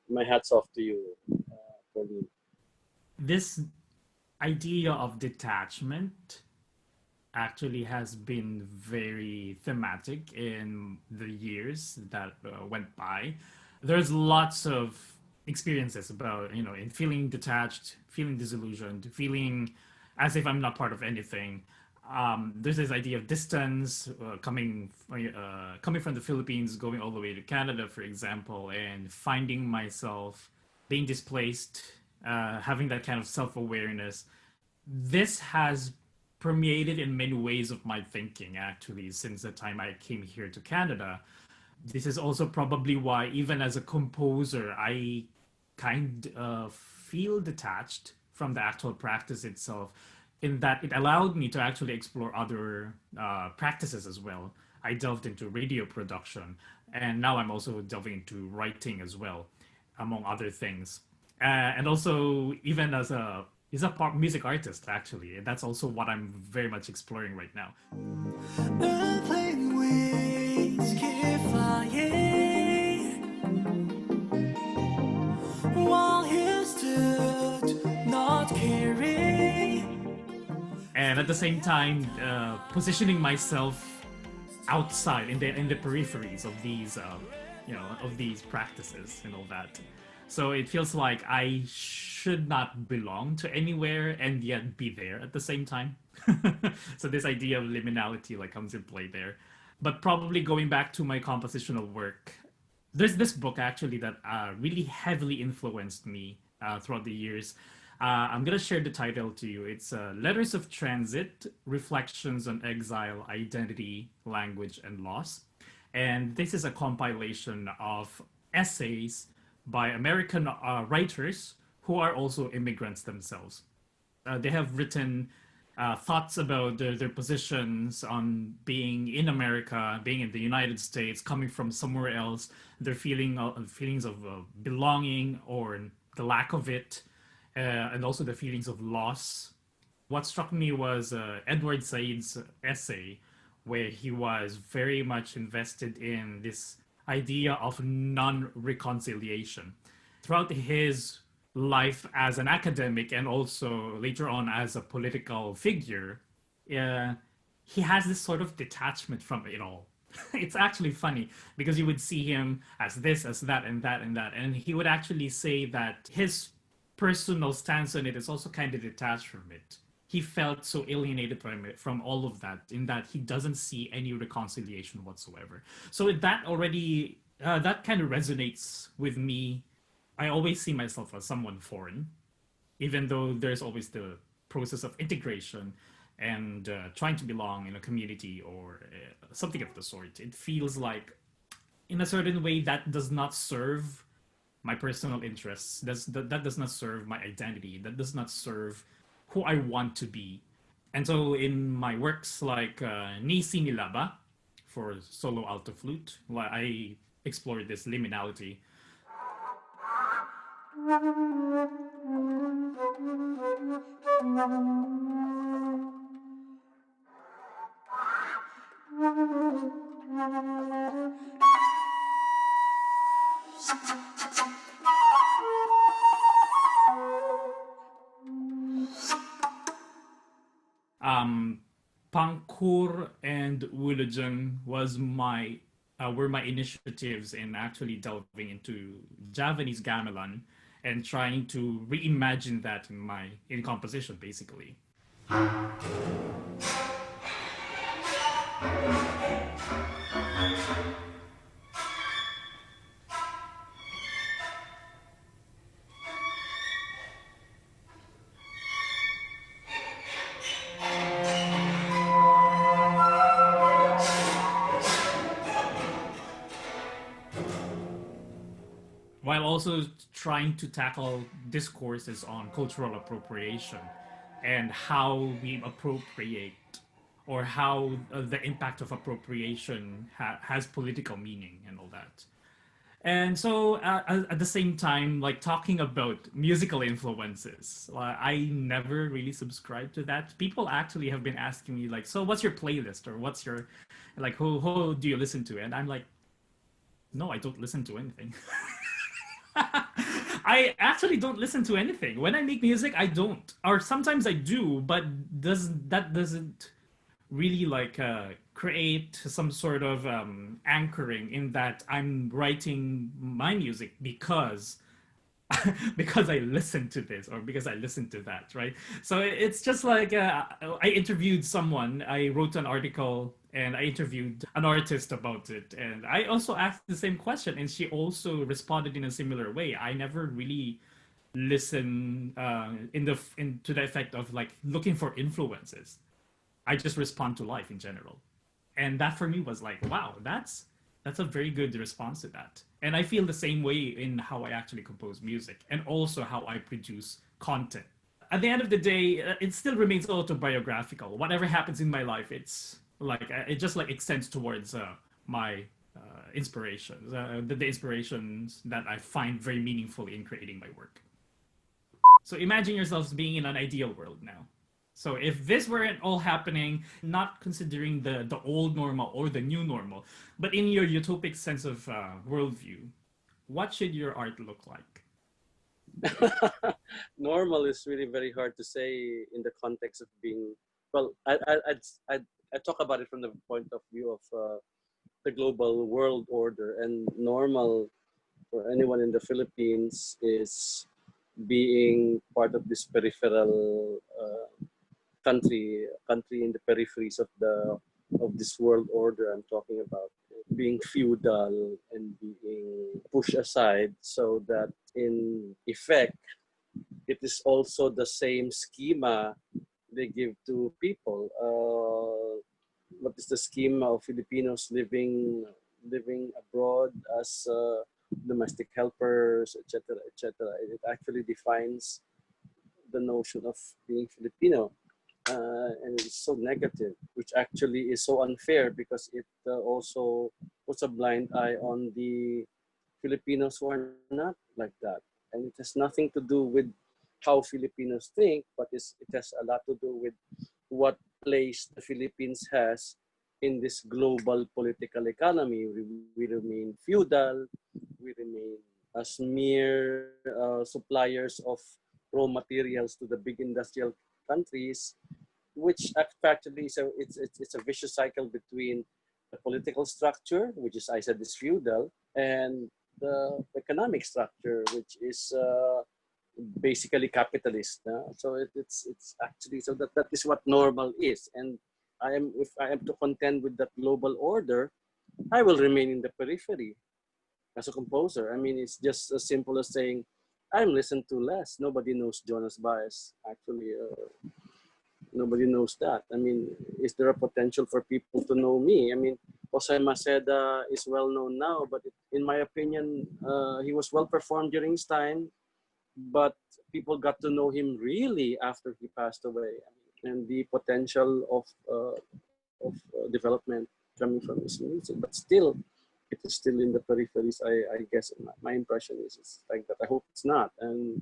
my hat's off to you, Pauline. This idea of detachment actually has been very thematic in the years that went by. There's lots of experiences about, in feeling detached, feeling disillusioned, feeling as if I'm not part of anything. There's this idea of distance coming from the Philippines, going all the way to Canada, for example, and finding myself being displaced, having that kind of self-awareness. This has permeated in many ways of my thinking, actually, since the time I came here to Canada. This is also probably why, even as a composer, I kind of feel detached from the actual practice itself, in that it allowed me to actually explore other practices as well. I delved into radio production, And now I'm also delving into writing as well, among other things. And also, even as a music artist, actually, that's also what I'm very much exploring right now. Earthling wings keep flying while he stood, not caring. And at the same time, positioning myself outside in the peripheries of these of these practices and all that. So it feels like I should not belong to anywhere and yet be there at the same time. So this idea of liminality like comes in play there. But probably going back to my compositional work, there's this book actually that really heavily influenced me throughout the years. I'm going to share the title to you. It's Letters of Transit, Reflections on Exile, Identity, Language, and Loss. And this is a compilation of essays by American writers who are also immigrants themselves. They have written thoughts about their positions on being in America, being in the United States, coming from somewhere else, their feelings of belonging or the lack of it, and also the feelings of loss. What struck me was Edward Said's essay, where he was very much invested in this idea of non-reconciliation. Throughout his life as an academic and also later on as a political figure, he has this sort of detachment from it all. It's actually funny because you would see him as this, as that, and that, and that. And he would actually say that his personal stance on it is also kind of detached from it. He felt so alienated from all of that, in that he doesn't see any reconciliation whatsoever. So that already, that kind of resonates with me. I always see myself as someone foreign, even though there's always the process of integration and trying to belong in a community or something of the sort. It feels like, in a certain way, that does not serve my personal interests. That does not serve my identity. That does not serve who I want to be. And so in my works like Ni Si Ni Laba for solo alto flute, I explored this liminality. Pangkur and Wulajeng were my initiatives in actually delving into Javanese gamelan and trying to reimagine that in composition, basically. While also trying to tackle discourses on cultural appropriation and how we appropriate, or how the impact of appropriation has political meaning and all that. And so at the same time, like talking about musical influences, I never really subscribed to that. People actually have been asking me like, so what's your playlist, or what's your, like, who do you listen to? And I'm like, no, I don't listen to anything. I actually don't listen to anything. When I make music, I don't. Or sometimes I do, but that doesn't really like create some sort of anchoring in that I'm writing my music because because I listened to this or because I listened to that, right? So it's just like I interviewed someone, I wrote an article and I interviewed an artist about it, and I also asked the same question and she also responded in a similar way. I never really listen to the effect of like looking for influences. I just respond to life in general. And that for me was like, wow, that's a very good response to that. And I feel the same way in how I actually compose music and also how I produce content. At the end of the day, it still remains autobiographical. Whatever happens in my life, it's like it just like extends towards my inspirations, the inspirations that I find very meaningful in creating my work. So imagine yourselves being in an ideal world now. So if this weren't all happening, not considering the old normal or the new normal, but in your utopic sense of worldview, what should your art look like? Normal is really very hard to say in the context of being. Well, I talk about it from the point of view of the global world order, and normal for anyone in the Philippines is being part of this peripheral country in the peripheries of this world order I'm talking about, being feudal and being pushed aside, so that in effect it is also the same schema they give to people. What is the schema of Filipinos living abroad as domestic helpers, etc., etc. It actually defines the notion of being Filipino, and it's so negative, which actually is so unfair because it also puts a blind eye on the Filipinos who are not like that, and it has nothing to do with how Filipinos think, but it has a lot to do with what place the Philippines has in this global political economy. We remain feudal, we remain as mere suppliers of raw materials to the big industrial countries, which actually it's a vicious cycle between the political structure, which is I said is feudal, and the economic structure, which is basically capitalist. So it's actually so that is what normal is, and if I am to contend with that global order, I will remain in the periphery as a composer. I mean, it's just as simple as saying I'm listened to less. Nobody knows Jonas Baes. Actually, nobody knows that. I mean, is there a potential for people to know me? I mean, Jose Maceda is well known now, but in my opinion, he was well performed during his time, but people got to know him really after he passed away, and the potential of development coming from his music. But still, it is still in the peripheries. I guess my impression is it's like that. I hope it's not. And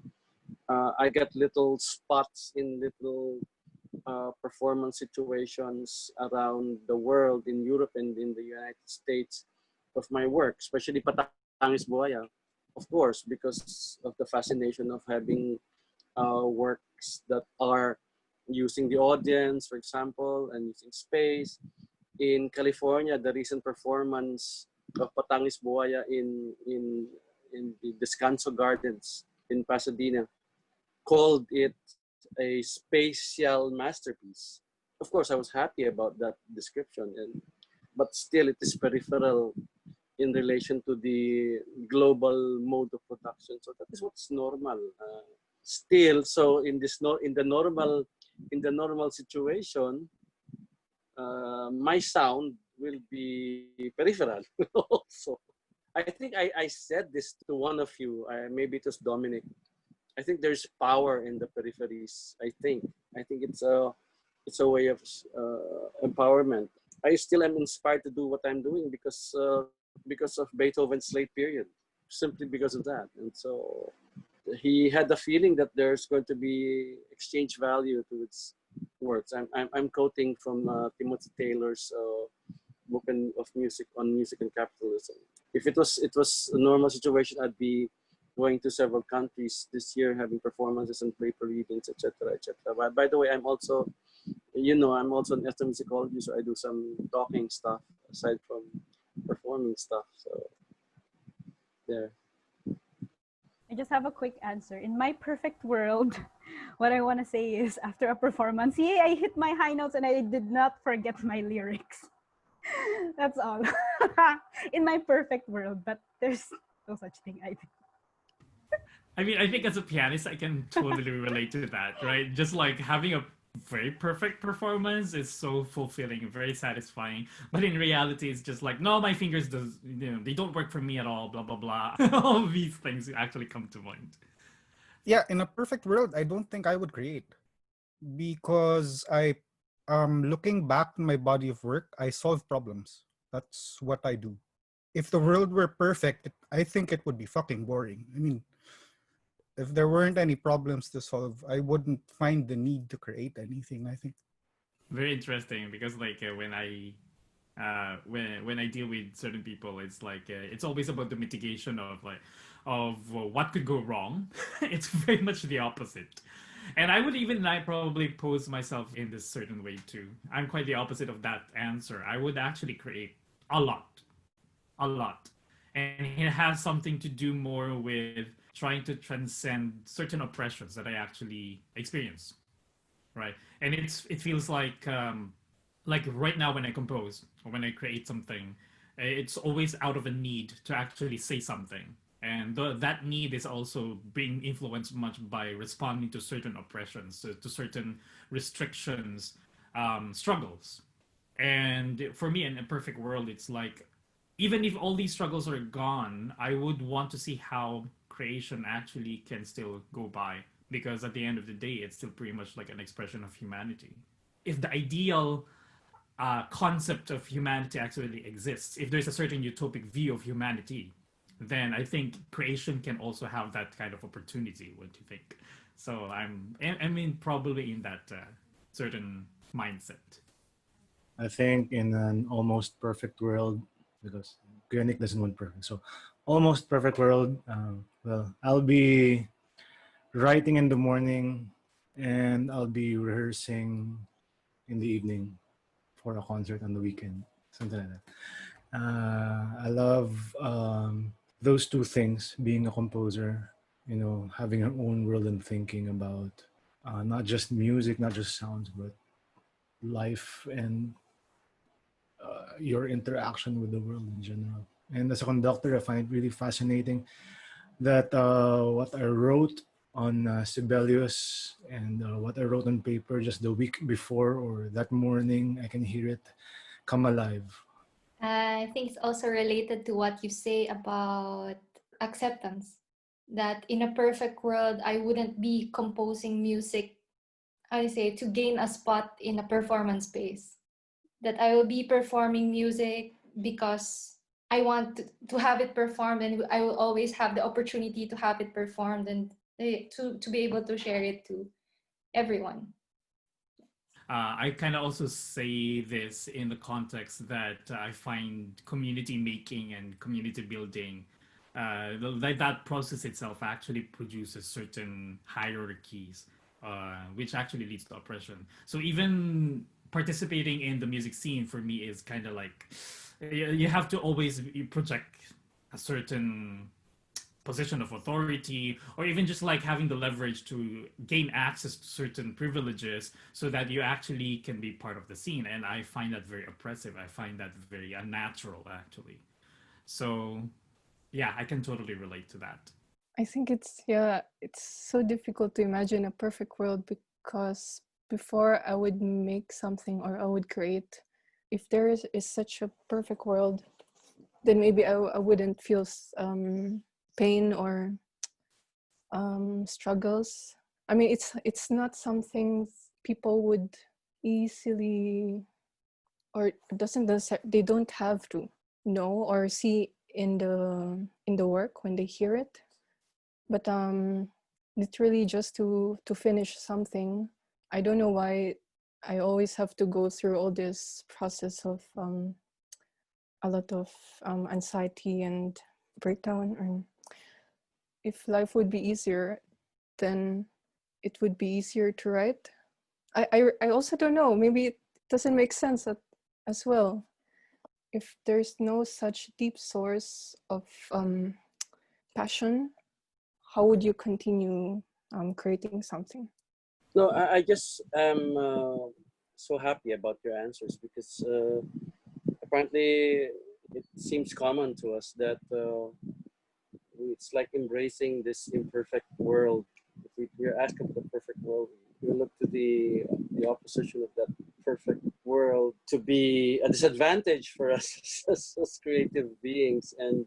I get little spots in little performance situations around the world, in Europe and in the United States, of my work, especially Patangis Buhaya, of course, because of the fascination of having works that are using the audience, for example, and using space. In California, the recent performance of Patangis Buhaya in the Descanso Gardens in Pasadena called it a spatial masterpiece. Of course, I was happy about that description, but still it is peripheral in relation to the global mode of production. So that is what's normal. Still, so in the normal situation, my sound will be peripheral. Also, I think I said this to one of you. Maybe it was Dominic. I think there's power in the peripheries. I think it's a way of empowerment. I still am inspired to do what I'm doing because of Beethoven's late period, simply because of that. And so he had the feeling that there's going to be exchange value to its works. I'm quoting from Timothy Taylor's book of music on music and capitalism. If it was a normal situation, I'd be going to several countries this year, having performances and paper readings, etc., etc. By the way, I'm also an ethnomusicology, so I do some talking stuff aside from performing stuff. So there. I just have a quick answer. In my perfect world, what I want to say is after a performance, yay, I hit my high notes and I did not forget my lyrics. That's all. In my perfect world, but there's no such thing, I think. I mean, I think as a pianist, I can totally relate to that, right? Just like having a very perfect performance is so fulfilling, very satisfying. But in reality, it's just like, no, my fingers they don't work for me at all, blah, blah, blah. All these things actually come to mind. Yeah, in a perfect world, I don't think I would create, because looking back in my body of work, I solve problems. That's what I do. if the world were perfect, I think it would be fucking boring. I mean, if there weren't any problems to solve, I wouldn't find the need to create anything, I think. Very interesting because like when I deal with certain people, it's like it's always about the mitigation of what could go wrong. It's very much the opposite. And I would even I probably pose myself in this certain way too. I'm quite the opposite of that answer. I would actually create a lot, a lot. And it has something to do more with trying to transcend certain oppressions that I actually experience, right? And it feels like right now when I compose or when I create something, it's always out of a need to actually say something. And that need is also being influenced much by responding to certain oppressions, to certain restrictions, struggles. And for me, in a perfect world, it's like, even if all these struggles are gone, I would want to see how creation actually can still go by. Because at the end of the day, it's still pretty much like an expression of humanity. If the ideal concept of humanity actually exists, if there's a certain utopic view of humanity, then I think creation can also have that kind of opportunity. What do you think? So I mean, probably in that certain mindset. I think in an almost perfect world, because Nick doesn't want perfect, so almost perfect world. Well, I'll be writing in the morning, and I'll be rehearsing in the evening for a concert on the weekend, something like that. I love those two things: being a composer, having your own world and thinking about not just music, not just sounds, but life and your interaction with the world in general. And as a conductor, I find it really fascinating that what I wrote on Sibelius and what I wrote on paper just the week before or that morning, I can hear it come alive. I think it's also related to what you say about acceptance. That in a perfect world, I wouldn't be composing music, I say, to gain a spot in a performance space. That I will be performing music because I want to have it performed, and I will always have the opportunity to have it performed and to be able to share it to everyone. I kind of also say this in the context that I find community making and community building, that process itself actually produces certain hierarchies, which actually leads to oppression. So even participating in the music scene for me is kind of like you have to always project a certain position of authority, or even just like having the leverage to gain access to certain privileges so that you actually can be part of the scene. And I find that very oppressive. I find that very unnatural, actually. So yeah, I can totally relate to that. I think it's so difficult to imagine a perfect world, because before I would make something or I would create, if there is such a perfect world, then maybe I wouldn't feel pain or struggles. I mean, it's not something people would easily, or they don't have to know or see in the work when they hear it. But literally just to finish something, I don't know why I always have to go through all this process of a lot of anxiety and breakdown. And if life would be easier, then it would be easier to write. I also don't know, maybe it doesn't make sense as well. If there's no such deep source of passion, how would you continue creating something? No, I just am so happy about your answers, because apparently it seems common to us that it's like embracing this imperfect world. If we're asked of the perfect world, we look to the opposition of that perfect world to be a disadvantage for us as creative beings, and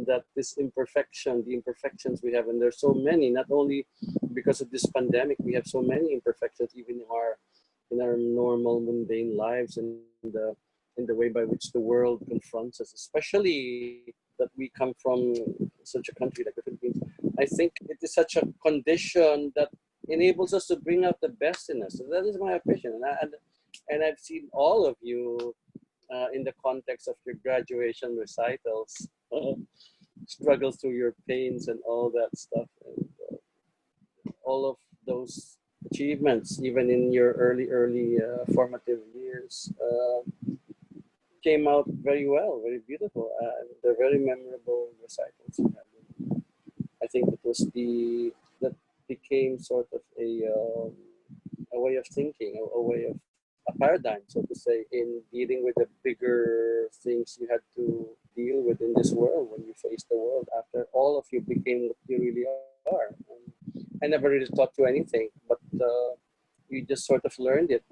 that this imperfection, the imperfections we have, and there's so many, not only because of this pandemic, we have so many imperfections even in our normal mundane lives, and in the way by which the world confronts us, especially that we come from such a country like the Philippines. I think it is such a condition that enables us to bring out the best in us. So that is my opinion. And I've seen all of you in the context of your graduation recitals, struggle through your pains and all that stuff. And all of those achievements, even in your early formative years, came out very well, very beautiful. They're very memorable recitals. I think it was that became sort of a way of thinking, a way of a paradigm, so to say, in dealing with the bigger things you had to deal with in this world when you face the world after all of you became what you really are. I never really taught you anything, but you just sort of learned it,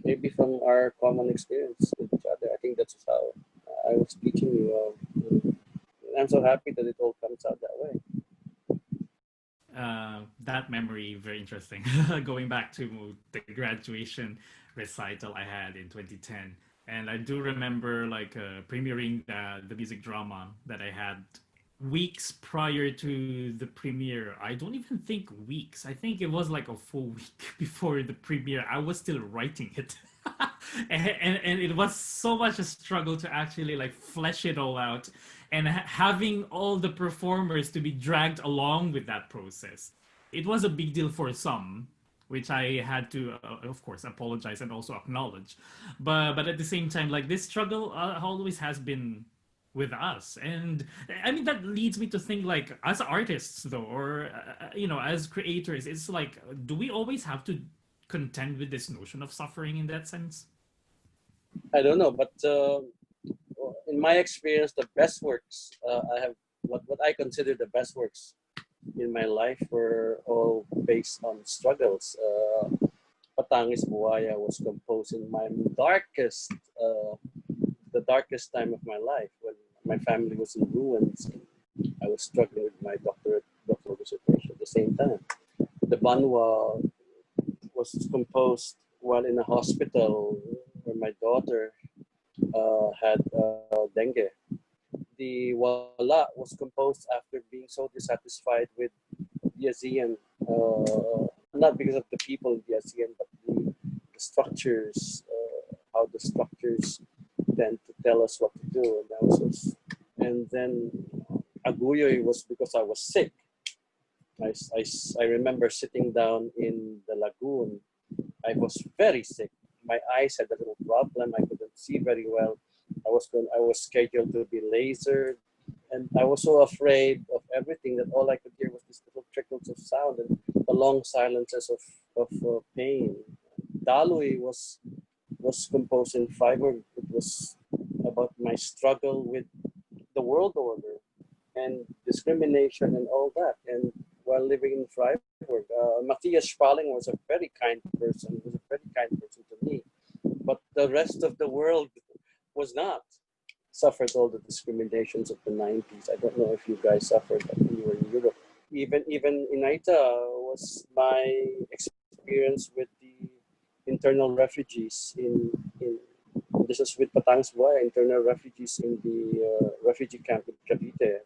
maybe from our common experience with each other. I think that's how I was teaching you. I'm so happy that it all comes out that way. That memory, very interesting. Going back to the graduation recital I had in 2010. And I do remember like premiering the music drama that I had weeks prior to the premiere. I don't even think weeks. I think it was like a full week before the premiere. I was still writing it. and it was so much a struggle to actually like flesh it all out, and having all the performers to be dragged along with that process. It was a big deal for some, which I had to, of course, apologize and also acknowledge. But at the same time, like this struggle always has been with us. And I mean, that leads me to think like as artists though, or, as creators, it's like, do we always have to contend with this notion of suffering in that sense? I don't know, but in my experience, the best works I have, what I consider the best works in my life were all based on struggles. Patangis Buaya was composed in my the darkest time of my life, when my family was in ruins. I was struggling with my doctoral dissertation at the same time. The Banwa was composed while in a hospital where my daughter had dengue. The Wala was composed after being so dissatisfied with the ASEAN, not because of the people in the ASEAN, but the structures, how the structures tend to tell us what to do. And then Aguyoy was because I was sick. I remember sitting down in the lagoon. I was very sick. My eyes had a little problem. I couldn't see very well. I was scheduled to be lasered, and I was so afraid of everything that all I could hear was these little trickles of sound and the long silences of pain. Dalui was composed in Freiburg. It was about my struggle with the world order and discrimination and all that. And while living in Freiburg, Matthias Spaling was a very kind person. He was a very kind person to me, but the rest of the world was not. Suffered all the discriminations of the 90s. I don't know if you guys suffered that when you were in Europe. Even Inaita was my experience with the internal refugees in this is with Patangs Buhay, internal refugees in the refugee camp in Cavite.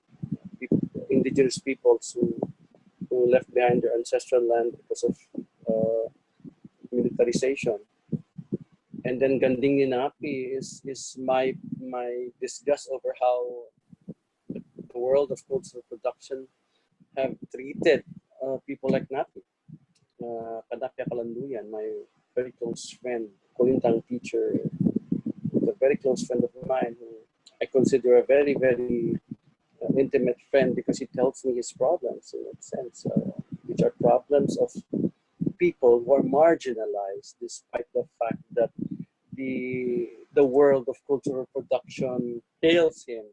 Indigenous peoples who left behind their ancestral land because of militarization. And then Ganding Ninapi is my disgust over how the world of cultural production have treated people like Napi. Kadapya Kalanduyan, my very close friend, Kulintang teacher, a very close friend of mine who I consider a very, very intimate friend because he tells me his problems in that sense, which are problems of people who are marginalized despite the fact that the world of cultural production hails him.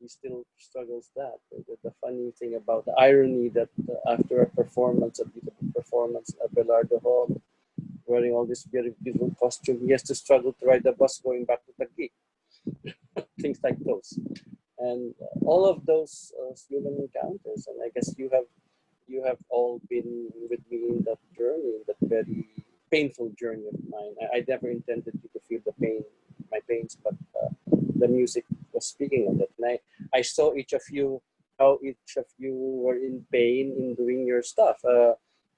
He still struggles that. The funny thing about the irony that after a performance, a beautiful performance at Belardo Hall, wearing all this beautiful costume, he has to struggle to ride the bus going back to Taguig. Things like those. And all of those human encounters, and I guess you have all been with me in that journey, in that very painful journey of mine. I never intended you to feel the pain my pains, but the music was speaking of it. And I saw each of you, how each of you were in pain in doing your stuff.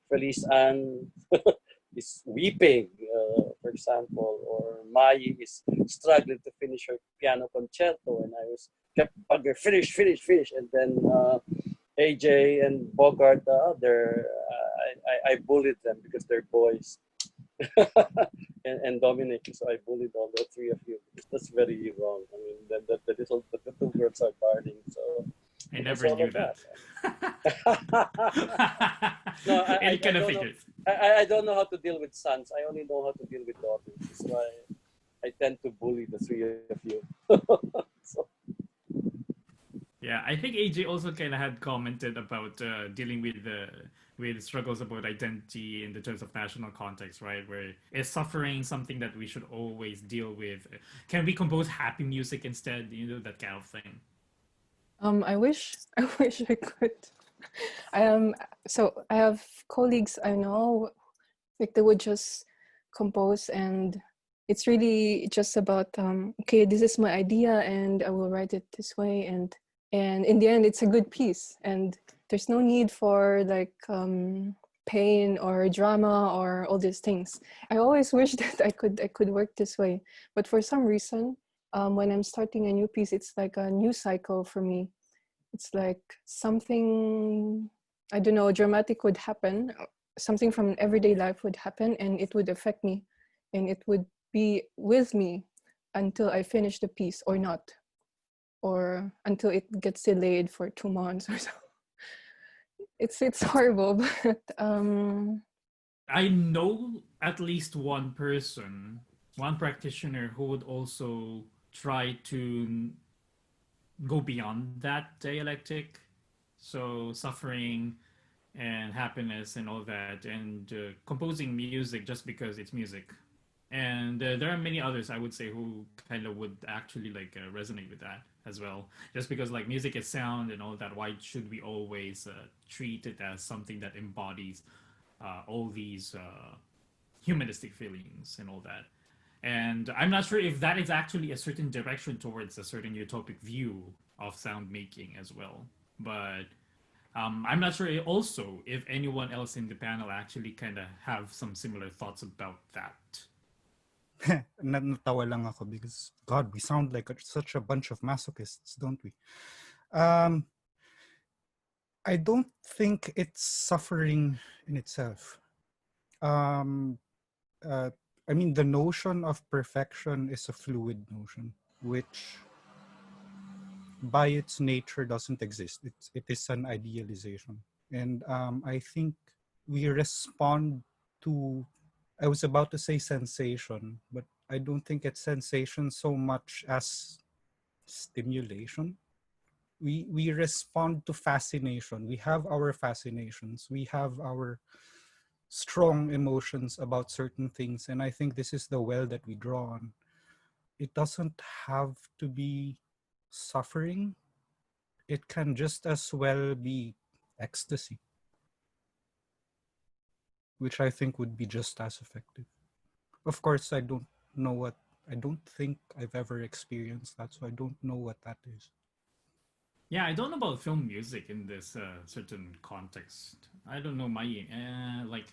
Feliz and is weeping, for example, or Mai is struggling to finish her piano concerto, and I was kept bugger, finish, and then AJ and Bogart, I bullied them because they're boys, and Dominic, so I bullied all the three of you. That's very wrong. I mean, the two girls are guarding, so. I never knew that. No, Any kind of don't know. figures. I don't know how to deal with sons. I only know how to deal with daughters. That's why I tend to bully the three of you. So. Yeah, I think AJ also kind of had commented about dealing with struggles about identity in the terms of national context, right? Where is suffering something that we should always deal with? Can we compose happy music instead? You know, that kind of thing. I wish I could. So I have colleagues I know, like they would just compose, and it's really just about okay, this is my idea and I will write it this way, and in the end it's a good piece, and there's no need for like pain or drama or all these things. I always wish that I could work this way, but for some reason when I'm starting a new piece, it's like a new cycle for me. It's like something, I don't know, dramatic would happen, something from everyday life would happen, and it would affect me, and it would be with me until I finish the piece or not, or until it gets delayed for 2 months or so. It's horrible, but I know at least one person, one practitioner who would also try to go beyond that dialectic. So suffering and happiness and all that, and composing music just because it's music. And there are many others, I would say, who kind of would actually like resonate with that as well. Just because like music is sound and all that, why should we always treat it as something that embodies all these humanistic feelings and all that? And I'm not sure if that is actually a certain direction towards a certain utopic view of sound making as well. But I'm not sure also if anyone else in the panel actually kind of have some similar thoughts about that. Natawa lang ako because God, we sound like such a bunch of masochists, don't we? I don't think it's suffering in itself. I mean, the notion of perfection is a fluid notion, which by its nature doesn't exist. It is an idealization. And I think we respond to, I was about to say sensation, but I don't think it's sensation so much as stimulation. We respond to fascination. We have our fascinations. We have our strong emotions about certain things. And I think this is the well that we draw on. It doesn't have to be suffering. It can just as well be ecstasy, which I think would be just as effective. Of course, I don't think I've ever experienced that, so I don't know what that is. Yeah, I don't know about film music in this certain context. I don't know like,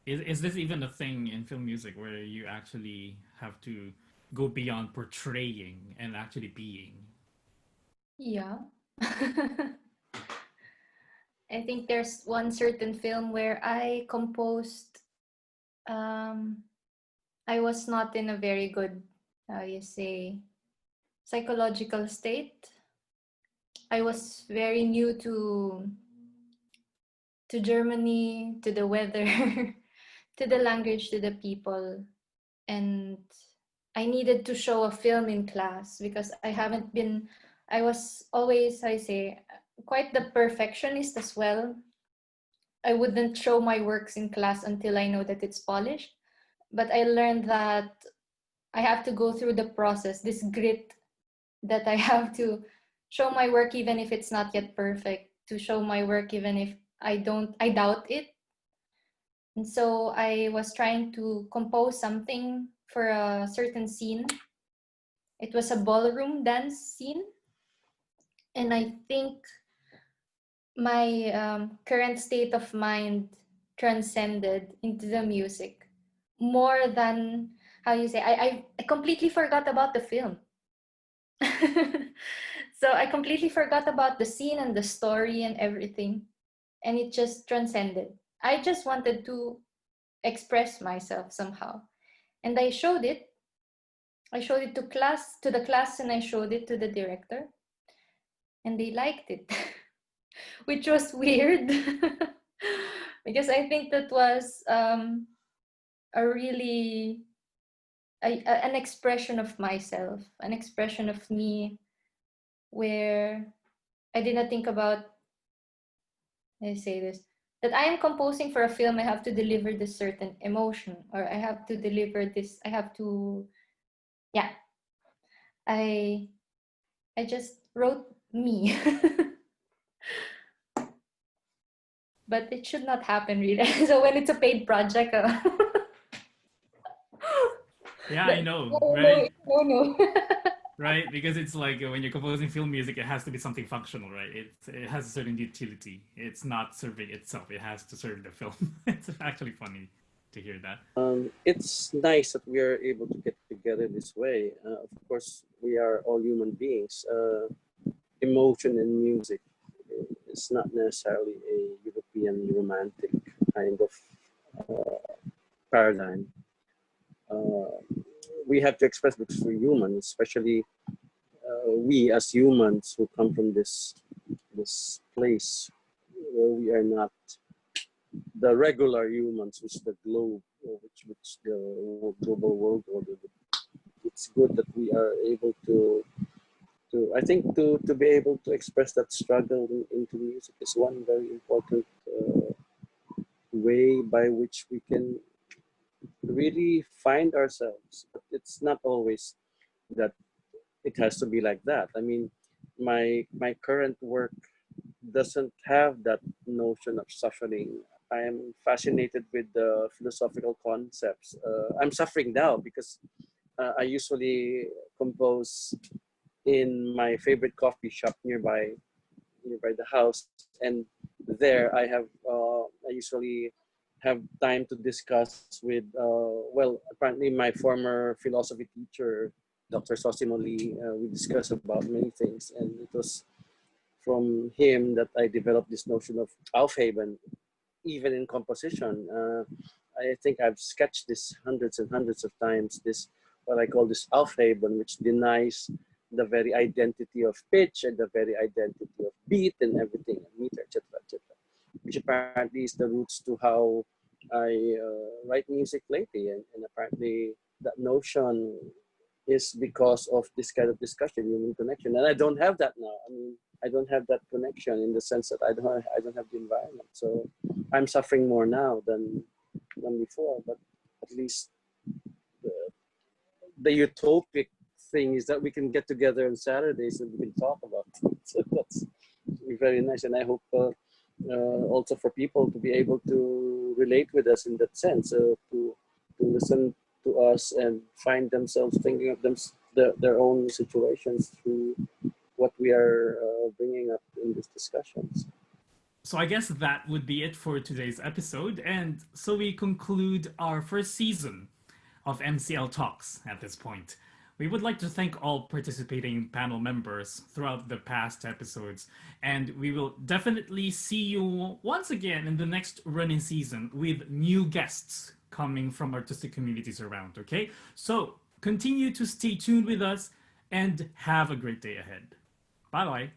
is this even a thing in film music where you actually have to go beyond portraying and actually being? Yeah. I think there's one certain film where I composed. I was not in a very good, you say, psychological state. I was very new to Germany, to the weather, to the language, to the people, and I needed to show a film in class because I was always, I say, quite the perfectionist as well. I wouldn't show my works in class until I know that it's polished. But I learned that I have to go through the process, this grit that I have to show my work even if it's not yet perfect, to show my work even if I doubt it. And so I was trying to compose something for a certain scene. It was a ballroom dance scene. And I think my current state of mind transcended into the music more than, how you say, I completely forgot about the film. So I completely forgot about the scene and the story and everything, and it just transcended. I just wanted to express myself somehow, and I showed it to the class, and I showed it to the director, and they liked it. Which was weird. Because I think that was a really an expression of myself, an expression of me, where I did not think about, I say this, that I am composing for a film. I have to deliver this certain emotion, or I have to deliver this, I have to, yeah, I just wrote me. But it should not happen, really. So when it's a paid project, Yeah, I know, no, right? no. Right, because it's like when you're composing film music, it has to be something functional, right? It has a certain utility. It's not serving itself. It has to serve the film. It's actually funny to hear that. It's nice that we are able to get together this way. Of course, we are all human beings. Emotion in music is not necessarily a European romantic kind of paradigm. We have to express because we're human, especially we as humans who come from this place where we are not the regular humans, which the globe, which the global world order. It's good that we are able to I think to be able to express that struggle into music is one very important way by which we can really find ourselves. But it's not always that it has to be like that. I mean, my current work doesn't have that notion of suffering. I am fascinated with the philosophical concepts. I'm suffering now because I usually compose in my favorite coffee shop nearby the house, and there I usually have time to discuss with well, apparently my former philosophy teacher, Dr. Sosimo Lee. We discussed about many things, and it was from him that I developed this notion of Aufheben, even in composition. I think I've sketched this hundreds and hundreds of times, this what I call this Aufheben, which denies the very identity of pitch and the very identity of beat and everything, and meter, etc., which apparently is the roots to how I write music lately. And apparently that notion is because of this kind of discussion, human connection. And I don't have that now. I mean, I don't have that connection in the sense that I don't have the environment. So I'm suffering more now than before, but at least the utopic thing is that we can get together on Saturdays and we can talk about it. So that's very nice. And I hope also for people to be able to relate with us in that sense, to listen to us and find themselves thinking of their own situations through what we are bringing up in these discussions. So I guess that would be it for today's episode. And so we conclude our first season of MCL Talks at this point. We would like to thank all participating panel members throughout the past episodes, and we will definitely see you once again in the next running season with new guests coming from artistic communities around, okay? So continue to stay tuned with us and have a great day ahead. Bye-bye.